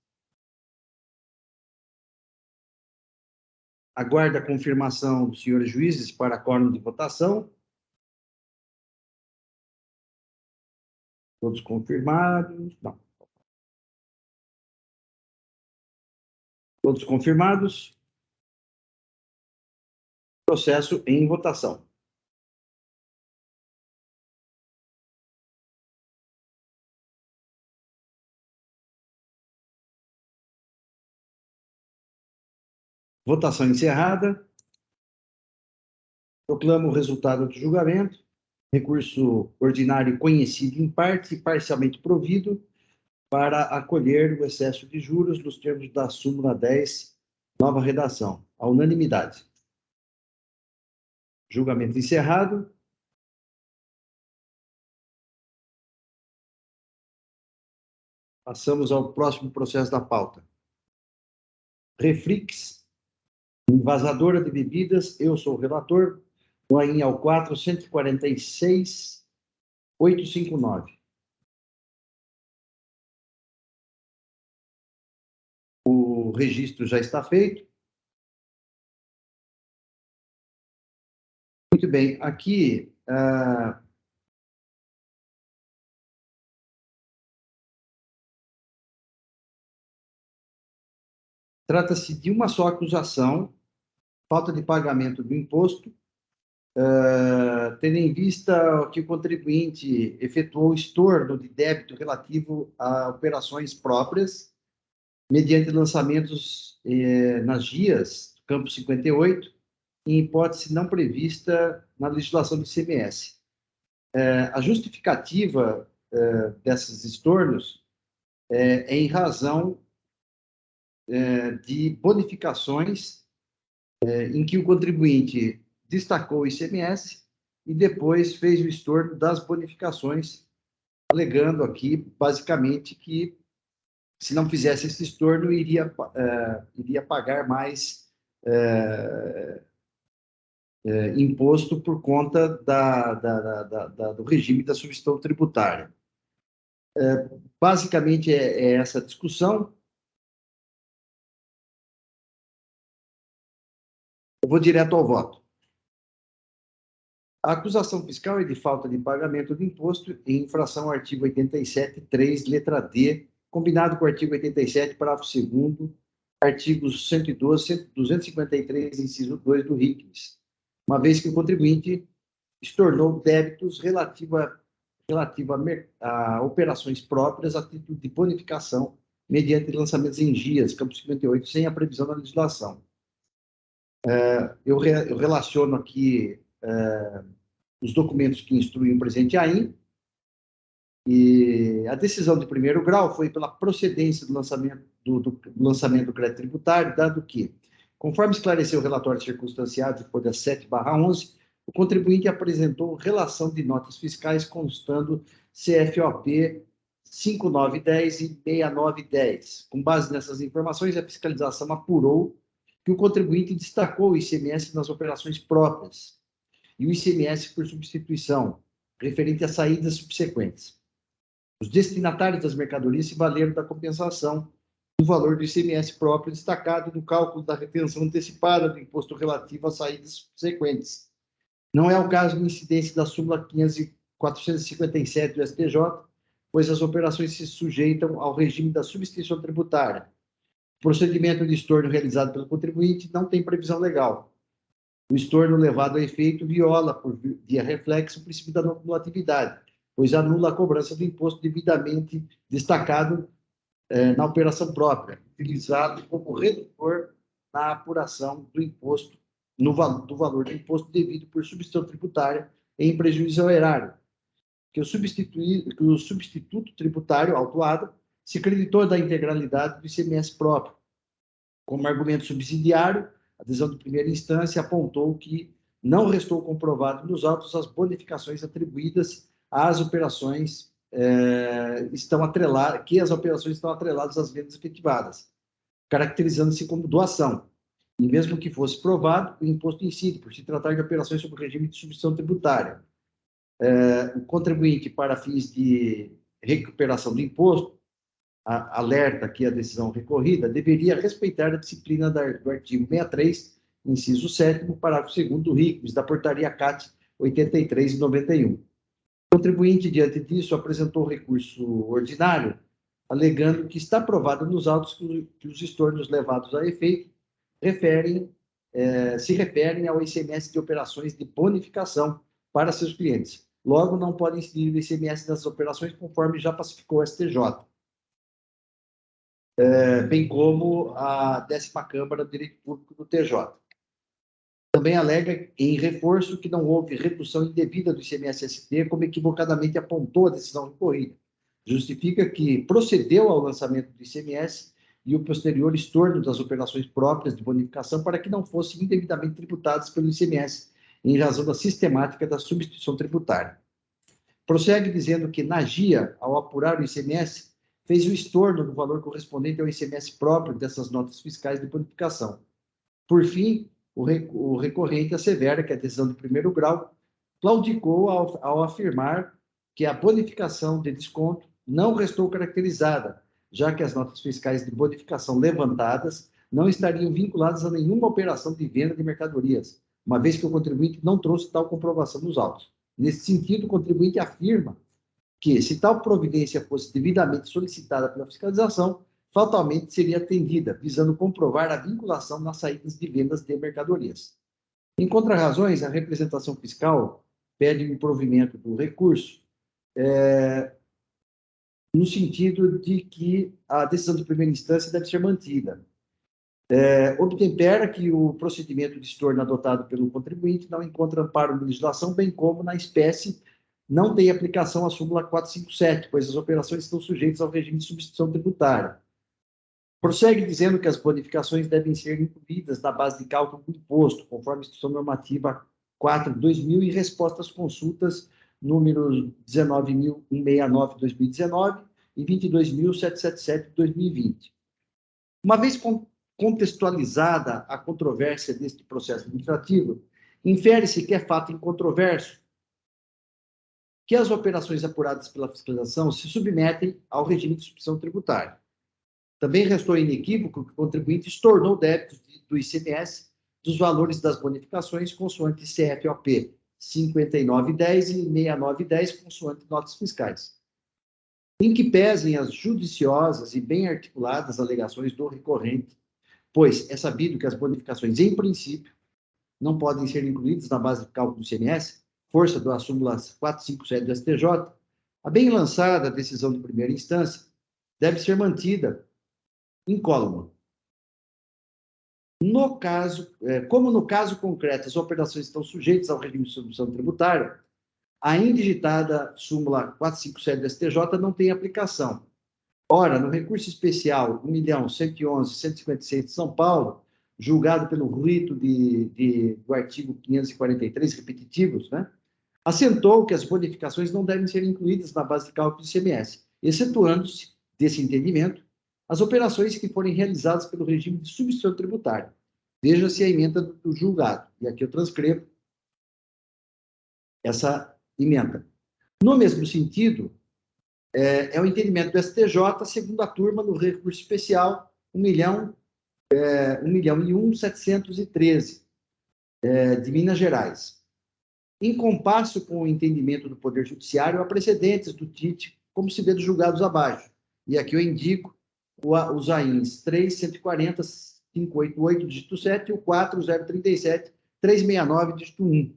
Aguardo a confirmação dos senhores juízes para quórum de votação. Todos confirmados? Não. Todos confirmados? Processo em votação. Votação encerrada. Proclamo o resultado do julgamento. Recurso ordinário conhecido em parte e parcialmente provido para acolher o excesso de juros nos termos da súmula 10, nova redação. A unanimidade. Julgamento encerrado. Passamos ao próximo processo da pauta. Refrix, envasadora de bebidas, eu sou o relator, o AIN ao 4.146.859. O registro já está feito. Muito bem, aqui trata-se de uma só acusação, falta de pagamento do imposto, tendo em vista que o contribuinte efetuou estorno de débito relativo a operações próprias, mediante lançamentos nas GIAs, campo 58, em hipótese não prevista na legislação do ICMS. A justificativa desses estornos é em razão de bonificações em que o contribuinte destacou o ICMS e depois fez o estorno das bonificações, alegando aqui, basicamente, que se não fizesse esse estorno, iria pagar mais imposto por conta do regime da substituição tributária. Basicamente, é essa discussão. Eu vou direto ao voto. A acusação fiscal é de falta de pagamento do imposto em infração ao artigo 87.3, letra D, combinado com o artigo 87, parágrafo 2º artigos 112, 253, inciso 2 do RICMES, uma vez que o contribuinte estornou débitos relativo a operações próprias a título de bonificação mediante lançamentos em GIAs, campo 58, sem a previsão da legislação. Eu relaciono aqui os documentos que instruem o presente AIM, e a decisão de primeiro grau foi pela procedência do lançamento do crédito tributário, dado que, conforme esclareceu o relatório circunstanciado de folha 7/11, o contribuinte apresentou relação de notas fiscais constando CFOP 5910 e 6910. Com base nessas informações, a fiscalização apurou que o contribuinte destacou o ICMS nas operações próprias e o ICMS por substituição, referente às saídas subsequentes. Os destinatários das mercadorias se valeram da compensação do valor do ICMS próprio destacado no cálculo da retenção antecipada do imposto relativo às saídas subsequentes. Não é o caso de incidência da súmula 457 do STJ, pois as operações se sujeitam ao regime da substituição tributária. O procedimento de estorno realizado pelo contribuinte não tem previsão legal. O estorno levado a efeito viola, por via reflexo, o princípio da não cumulatividade, pois anula a cobrança do imposto devidamente destacado na operação própria, utilizado como redutor na apuração do imposto, do valor do imposto devido por substituição tributária em prejuízo ao erário, que o substituto tributário autuado se creditou da integralidade do ICMS próprio. Como argumento subsidiário, a decisão de primeira instância apontou que não restou comprovado nos autos as bonificações atribuídas às operações estão atreladas às vendas efetivadas, caracterizando-se como doação. E mesmo que fosse provado, o imposto incide, por se tratar de operações sob regime de substituição tributária. O contribuinte, para fins de recuperação do imposto, alerta que a decisão recorrida deveria respeitar a disciplina do artigo 63, inciso 7º, parágrafo 2º do RICMES, da portaria CAT 83 e 91. O contribuinte, diante disso, apresentou recurso ordinário, alegando que está provado nos autos que os estornos levados a efeito se referem ao ICMS de operações de bonificação para seus clientes. Logo, não podem incidir o ICMS das operações, conforme já pacificou o STJ, bem como a 10ª Câmara do Direito Público do TJ. Também alega, em reforço, que não houve redução indevida do ICMS-ST, como equivocadamente apontou a decisão recorrida. Justifica que procedeu ao lançamento do ICMS e o posterior estorno das operações próprias de bonificação para que não fossem indevidamente tributadas pelo ICMS, em razão da sistemática da substituição tributária. Prossegue dizendo que, na GIA, ao apurar o ICMS, fez o estorno do valor correspondente ao ICMS próprio dessas notas fiscais de bonificação. Por fim, o recorrente assevera que a decisão de primeiro grau claudicou ao afirmar que a bonificação de desconto não restou caracterizada, já que as notas fiscais de bonificação levantadas não estariam vinculadas a nenhuma operação de venda de mercadorias, uma vez que o contribuinte não trouxe tal comprovação nos autos. Nesse sentido, o contribuinte afirma que, se tal providência fosse devidamente solicitada pela fiscalização, fatalmente seria atendida, visando comprovar a vinculação nas saídas de vendas de mercadorias. Em contrarrazões, a representação fiscal pede o improvimento do recurso, no sentido de que a decisão de primeira instância deve ser mantida. Obtempera que o procedimento de estorno adotado pelo contribuinte não encontra amparo na legislação, bem como na espécie não tem aplicação à súmula 457, pois as operações estão sujeitas ao regime de substituição tributária. Prossegue dizendo que as bonificações devem ser incluídas na base de cálculo do imposto, conforme a Instrução Normativa 4/2000 e resposta às consultas números 19.169 de 2019 e 22.777 de 2020. Uma vez contextualizada a controvérsia deste processo administrativo, infere-se que é fato incontroverso que as operações apuradas pela fiscalização se submetem ao regime de substituição tributária. Também restou inequívoco que o contribuinte estornou débitos do ICMS dos valores das bonificações consoante CFOP 5910 e 6910, consoante notas fiscais. Em que pesem as judiciosas e bem articuladas alegações do recorrente, pois é sabido que as bonificações, em princípio, não podem ser incluídas na base de cálculo do ICMS, força da súmula 457 do STJ, a bem lançada decisão de primeira instância deve ser mantida incólume. No caso, como no caso concreto as operações estão sujeitas ao regime de substituição tributária, a indigitada súmula 457 do STJ não tem aplicação. Ora, no recurso especial 1.111.156 de São Paulo, julgado pelo rito do artigo 543, repetitivos, né, assentou que as bonificações não devem ser incluídas na base de cálculo do ICMS, excetuando-se desse entendimento as operações que forem realizadas pelo regime de substituição tributária. Veja-se a emenda do julgado. E aqui eu transcrevo essa emenda. No mesmo sentido, é o entendimento do STJ, segunda turma, no recurso especial 1.001.713, de Minas Gerais. Em compasso com o entendimento do Poder Judiciário, há precedentes do TIT, como se vê dos julgados abaixo. E aqui eu indico os AINs 3.140, 588, dígito 7, e o 4.037, 369, dígito 1.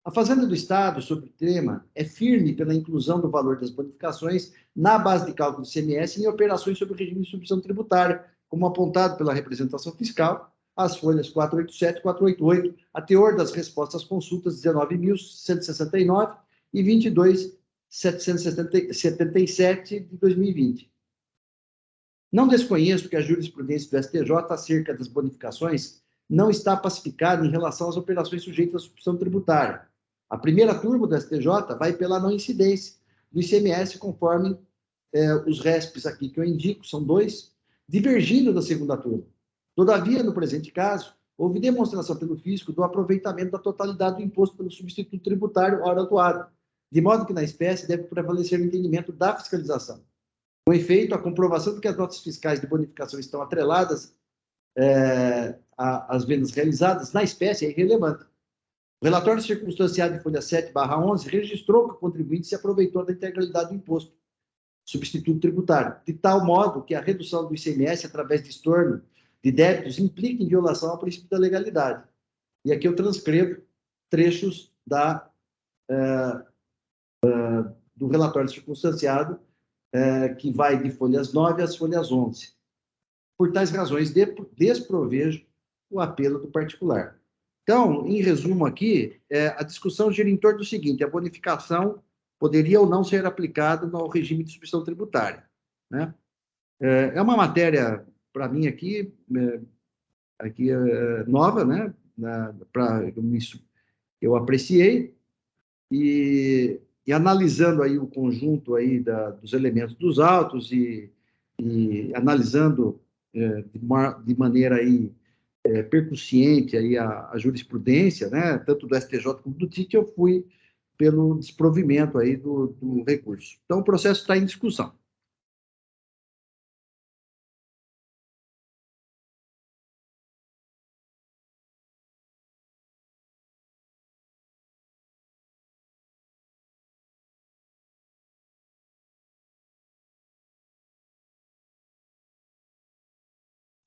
A Fazenda do Estado, sobre o tema, é firme pela inclusão do valor das bonificações na base de cálculo do ICMS em operações sob o regime de substituição tributária, como apontado pela representação fiscal, as folhas 487 e 488, a teor das respostas às consultas 19.169 e 22.777 de 2020. Não desconheço que a jurisprudência do STJ acerca das bonificações não está pacificada em relação às operações sujeitas à substituição tributária. A primeira turma do STJ vai pela não incidência do ICMS, conforme os RESPs aqui que eu indico, são 2, divergindo da segunda turma. Todavia, no presente caso, houve demonstração pelo fisco do aproveitamento da totalidade do imposto pelo substituto tributário hora atuado, de modo que na espécie deve prevalecer o entendimento da fiscalização. Com efeito, a comprovação de que as notas fiscais de bonificação estão atreladas às vendas realizadas na espécie é irrelevante. O relatório circunstanciado de folha 7/11 registrou que o contribuinte se aproveitou da integralidade do imposto substituto tributário, de tal modo que a redução do ICMS através de estorno de débitos implica em violação ao princípio da legalidade. E aqui eu transcrevo trechos do relatório circunstanciado, que vai de folhas 9 às folhas 11. Por tais razões, desprovejo o apelo do particular. Então, em resumo aqui, a discussão gira em torno do seguinte: a bonificação poderia ou não ser aplicada no regime de substituição tributária, né? É uma matéria, para mim, aqui nova, né? Eu apreciei, e analisando aí o conjunto aí dos elementos dos autos e analisando de maneira aí percussiente aí a jurisprudência, né, tanto do STJ como do TIT, eu fui pelo desprovimento aí do recurso. Então, o processo está em discussão.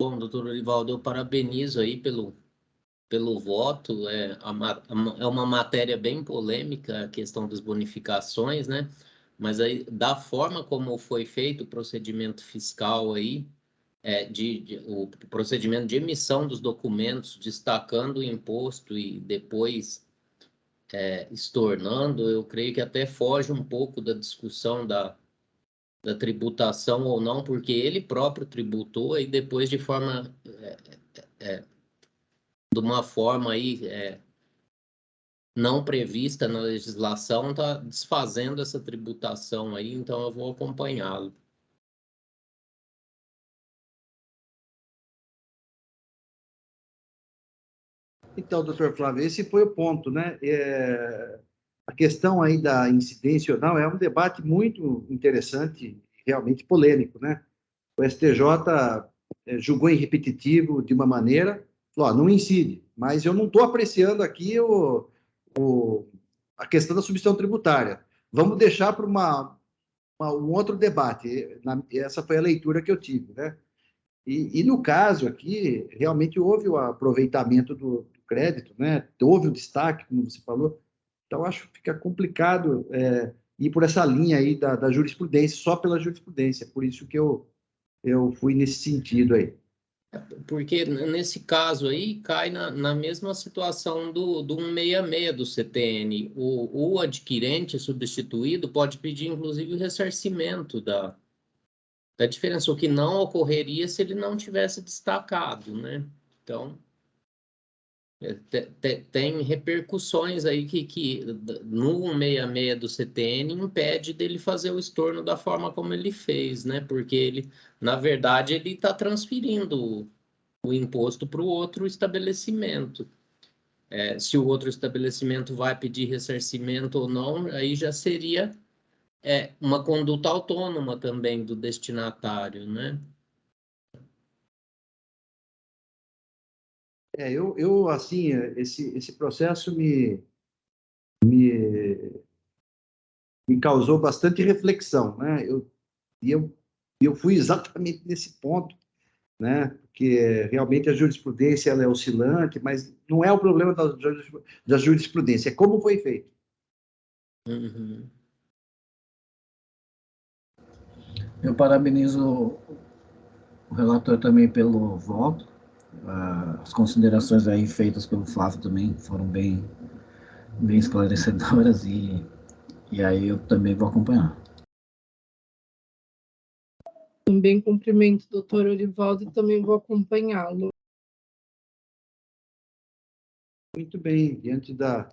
Bom, doutor Orivaldo, eu parabenizo aí pelo voto. É uma matéria bem polêmica, a questão das bonificações, né? Mas aí, da forma como foi feito o procedimento fiscal aí, o procedimento de emissão dos documentos, destacando o imposto e depois estornando, eu creio que até foge um pouco da discussão da tributação ou não, porque ele próprio tributou e depois de uma forma aí não prevista na legislação, está desfazendo essa tributação aí, então eu vou acompanhá-lo. Então, doutor Flávio, esse foi o ponto, né? A questão aí da incidência ou não é um debate muito interessante, realmente polêmico, né? O STJ julgou em repetitivo de uma maneira, falou, não incide, mas eu não estou apreciando aqui a questão da substituição tributária. Vamos deixar para um outro debate. Essa foi a leitura que eu tive, né? E no caso aqui, realmente houve o aproveitamento do crédito, né? Houve o destaque, como você falou. Então, acho que fica complicado ir por essa linha aí da jurisprudência, só pela jurisprudência. Por isso que eu fui nesse sentido aí. Porque nesse caso aí cai na mesma situação do 166 do CTN. O adquirente substituído pode pedir, inclusive, o ressarcimento da diferença, o que não ocorreria se ele não tivesse destacado, né? Então, tem repercussões aí que no 166 do CTN impede dele fazer o estorno da forma como ele fez, né? Porque ele, na verdade, ele está transferindo o imposto para o outro estabelecimento. Se o outro estabelecimento vai pedir ressarcimento ou não, aí já seria uma conduta autônoma também do destinatário, né? Eu assim, esse processo me causou bastante reflexão, né? Eu fui exatamente nesse ponto, né? Porque realmente a jurisprudência ela é oscilante, mas não é o problema da jurisprudência, é como foi feito. Uhum. Eu parabenizo o relator também pelo voto. As considerações aí feitas pelo Flávio também foram bem esclarecedoras e aí eu também vou acompanhar. Também cumprimento o doutor Orivaldo e também vou acompanhá-lo. Muito bem, diante da...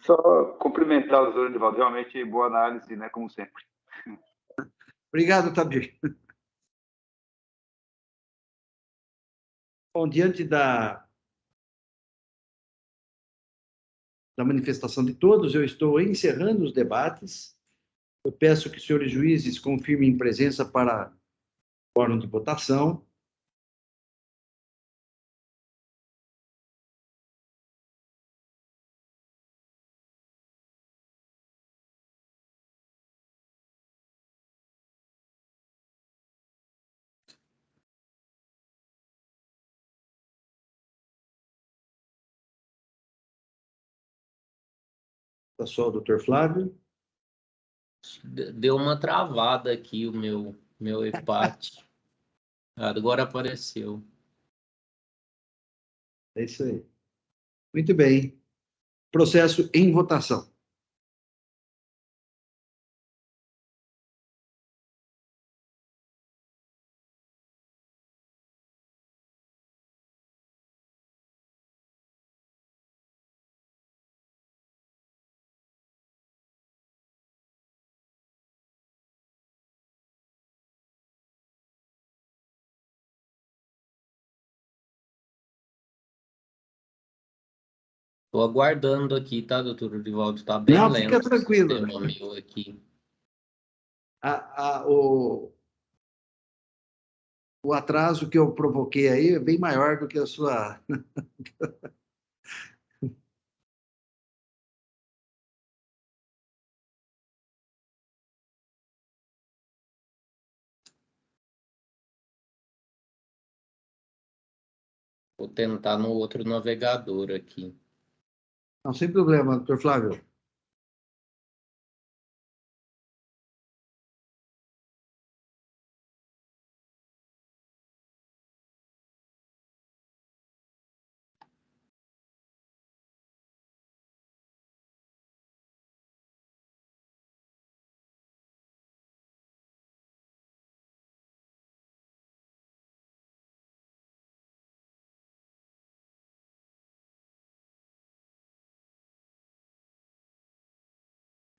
Só cumprimentar o doutor Edivaldo, realmente boa análise, né, como sempre. Obrigado, Tabir. Bom, diante da manifestação de todos, eu estou encerrando os debates. Eu peço que os senhores juízes confirmem presença para fórum de votação. Está só o doutor Flávio. Deu uma travada aqui o meu EPAT. Agora apareceu. É isso aí. Muito bem. Processo em votação. Estou aguardando aqui, tá, doutor Orivaldo? Está bem Não, lento fica o tranquilo. sistema meu aqui. O atraso que eu provoquei aí é bem maior do que a sua... Vou tentar no outro navegador aqui. Não, sem problema, doutor Flávio.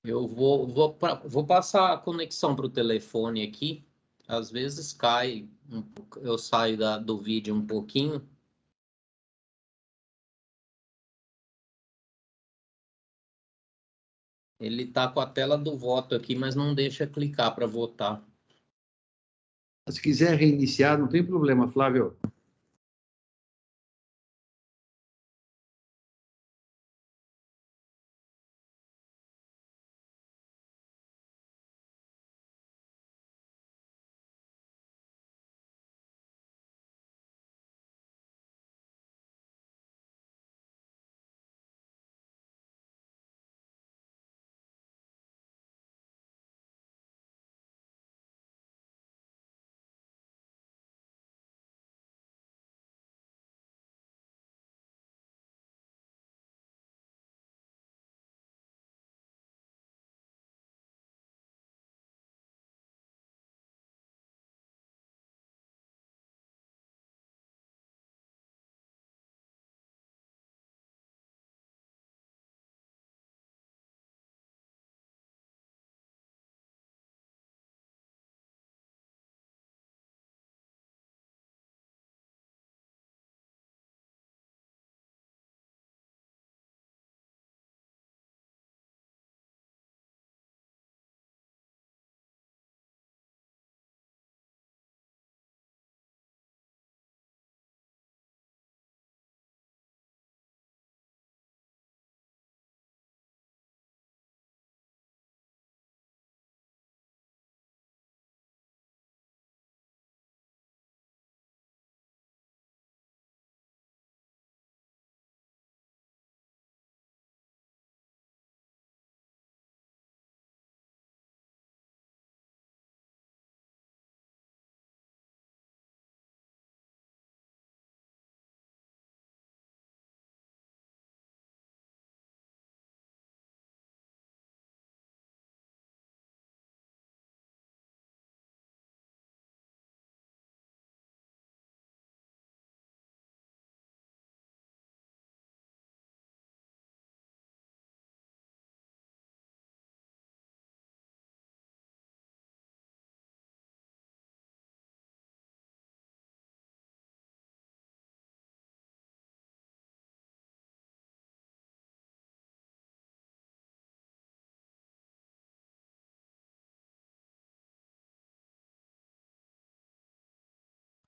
Eu vou passar a conexão para o telefone aqui. Às vezes cai, eu saio do vídeo um pouquinho. Ele está com a tela do voto aqui, mas não deixa clicar para votar. Se quiser reiniciar, não tem problema, Flávio.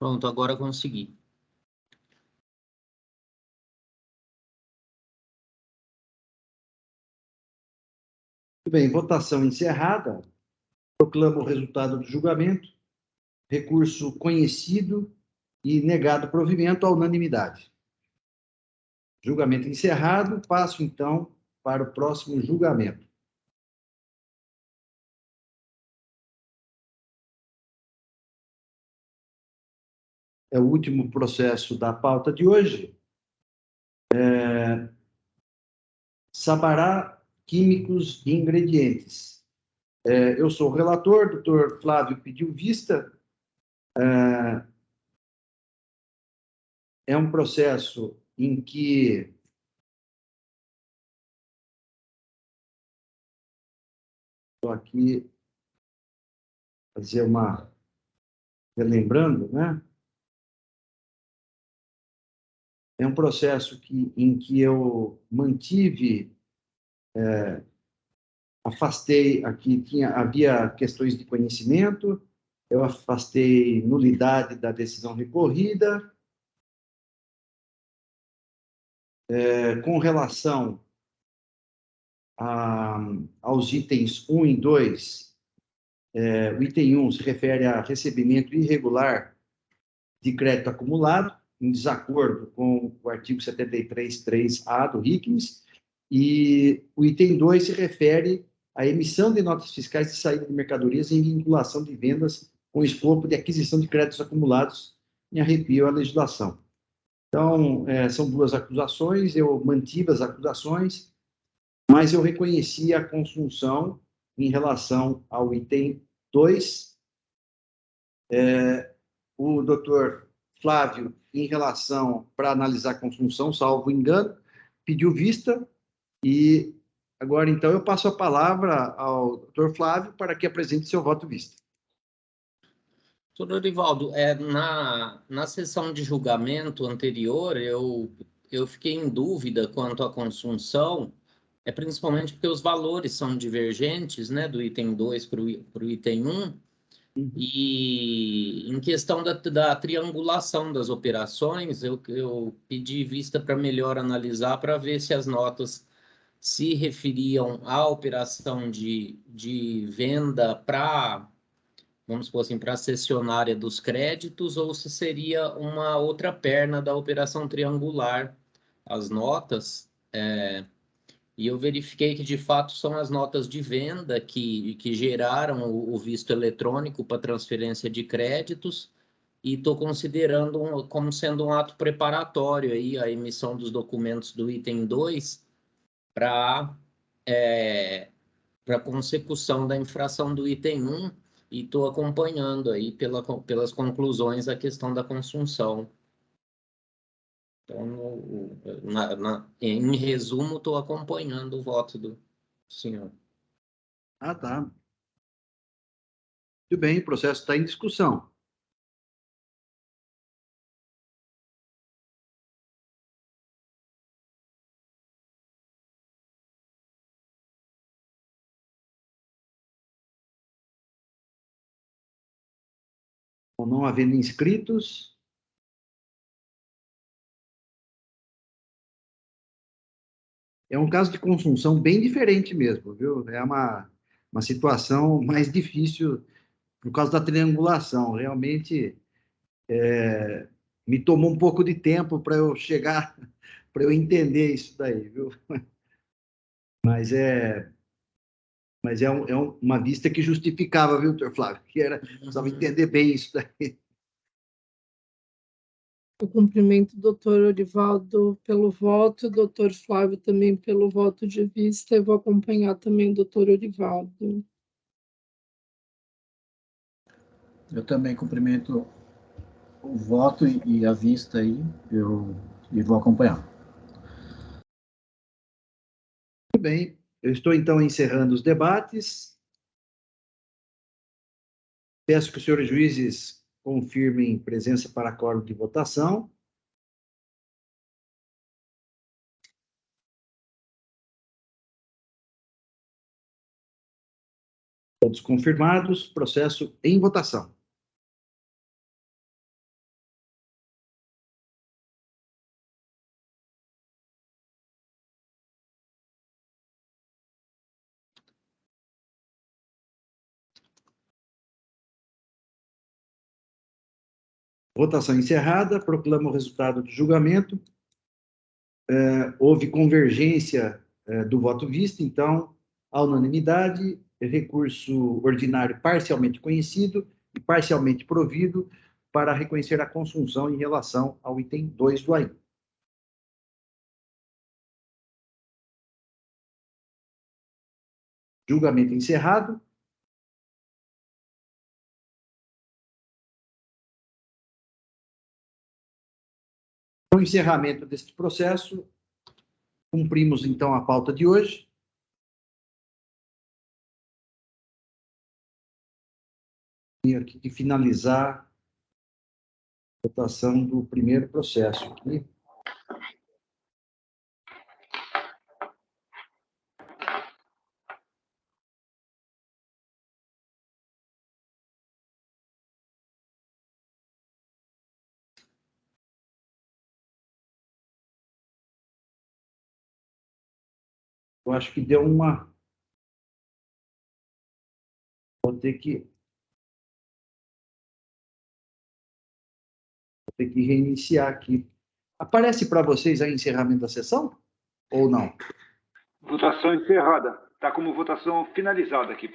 Pronto, agora consegui. Muito bem, votação encerrada. Proclamo o resultado do julgamento. Recurso conhecido e negado provimento à unanimidade. Julgamento encerrado. Passo, então, para o próximo julgamento. É o último processo da pauta de hoje. Sabará Químicos e Ingredientes. Eu sou o relator, doutor Flávio pediu vista. É um processo em que estou aqui fazer uma relembrando, né? É um processo em que eu mantive, afastei aqui, havia questões de conhecimento, eu afastei nulidade da decisão recorrida, com relação aos itens 1 e 2, o item 1 se refere a recebimento irregular de crédito acumulado, em desacordo com o artigo 73.3a do RICMES, e o item 2 se refere à emissão de notas fiscais de saída de mercadorias em vinculação de vendas com escopo de aquisição de créditos acumulados em arrepio à legislação. Então, são duas acusações, eu mantive as acusações, mas eu reconheci a consunção em relação ao item 2. O doutor Flávio, em relação para analisar a consunção, salvo engano, pediu vista e agora, então, eu passo a palavra ao doutor Flávio para que apresente seu voto vista. Doutor Orivaldo, na sessão de julgamento anterior, eu fiquei em dúvida quanto à consunção, principalmente porque os valores são divergentes, né, do item 2 para o item 1, e em questão da triangulação das operações, eu pedi vista para melhor analisar, para ver se as notas se referiam à operação de venda para, vamos supor assim, para a cessionária dos créditos, ou se seria uma outra perna da operação triangular, as notas, e eu verifiquei que, de fato, são as notas de venda que geraram o visto eletrônico para transferência de créditos, e estou considerando como sendo um ato preparatório aí a emissão dos documentos do item 2 para consecução da infração do item 1, e estou acompanhando aí pelas conclusões a questão da consunção. Então, em resumo, estou acompanhando o voto do senhor. Ah, tá. Muito bem, o processo está em discussão. Não havendo inscritos, é um caso de consunção bem diferente mesmo, viu? É uma situação mais difícil por causa da triangulação. Realmente, me tomou um pouco de tempo para eu chegar, para eu entender isso daí, viu? Mas uma vista que justificava, viu, doutor Flávio? Precisava entender bem isso daí. Eu cumprimento o doutor Orivaldo pelo voto, o doutor Flávio também pelo voto de vista. Eu vou acompanhar também o doutor Orivaldo. Eu também cumprimento o voto e a vista aí, e vou acompanhar. Muito bem, eu estou então encerrando os debates. Peço que os senhores juízes confirmem presença para quórum de votação. Todos confirmados, processo em votação. Votação encerrada. Proclamo o resultado do julgamento. Houve convergência do voto visto, então, à unanimidade, recurso ordinário parcialmente conhecido e parcialmente provido para reconhecer a consunção em relação ao item 2 do AI. Julgamento encerrado. Com o encerramento deste processo, cumprimos, então, a pauta de hoje. Tenho aqui que finalizar a votação do primeiro processo aqui. Eu acho que deu uma... Vou ter que reiniciar aqui. Aparece para vocês aí encerramento da sessão? Ou não? Votação encerrada. Está como votação finalizada aqui.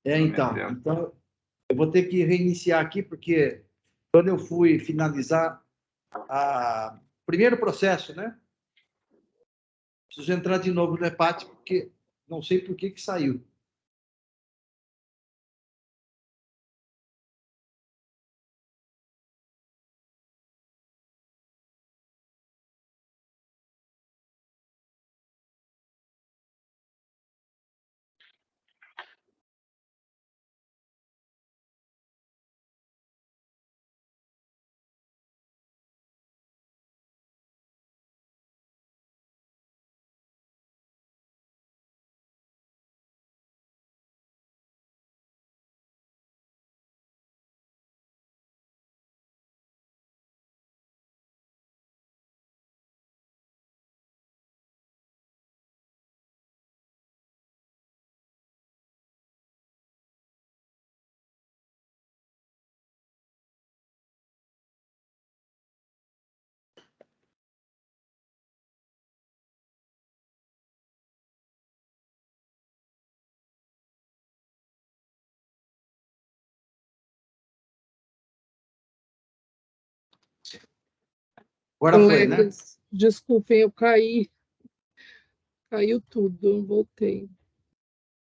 Então, eu vou ter que reiniciar aqui, porque quando eu fui finalizar o primeiro processo, né? Preciso entrar de novo no EPAT, porque não sei por que saiu. Agora foi, né? Desculpem, eu caí. Caiu tudo, voltei.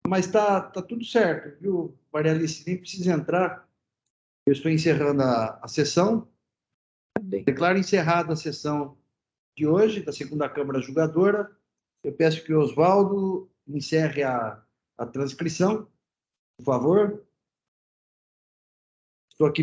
Mas tá tudo certo, viu, Maria Alice? Nem precisa entrar. Eu estou encerrando a sessão. Tá bem. Declaro encerrada a sessão de hoje, da segunda Câmara Julgadora. Eu peço que o Oswaldo encerre a transcrição, por favor. Estou aqui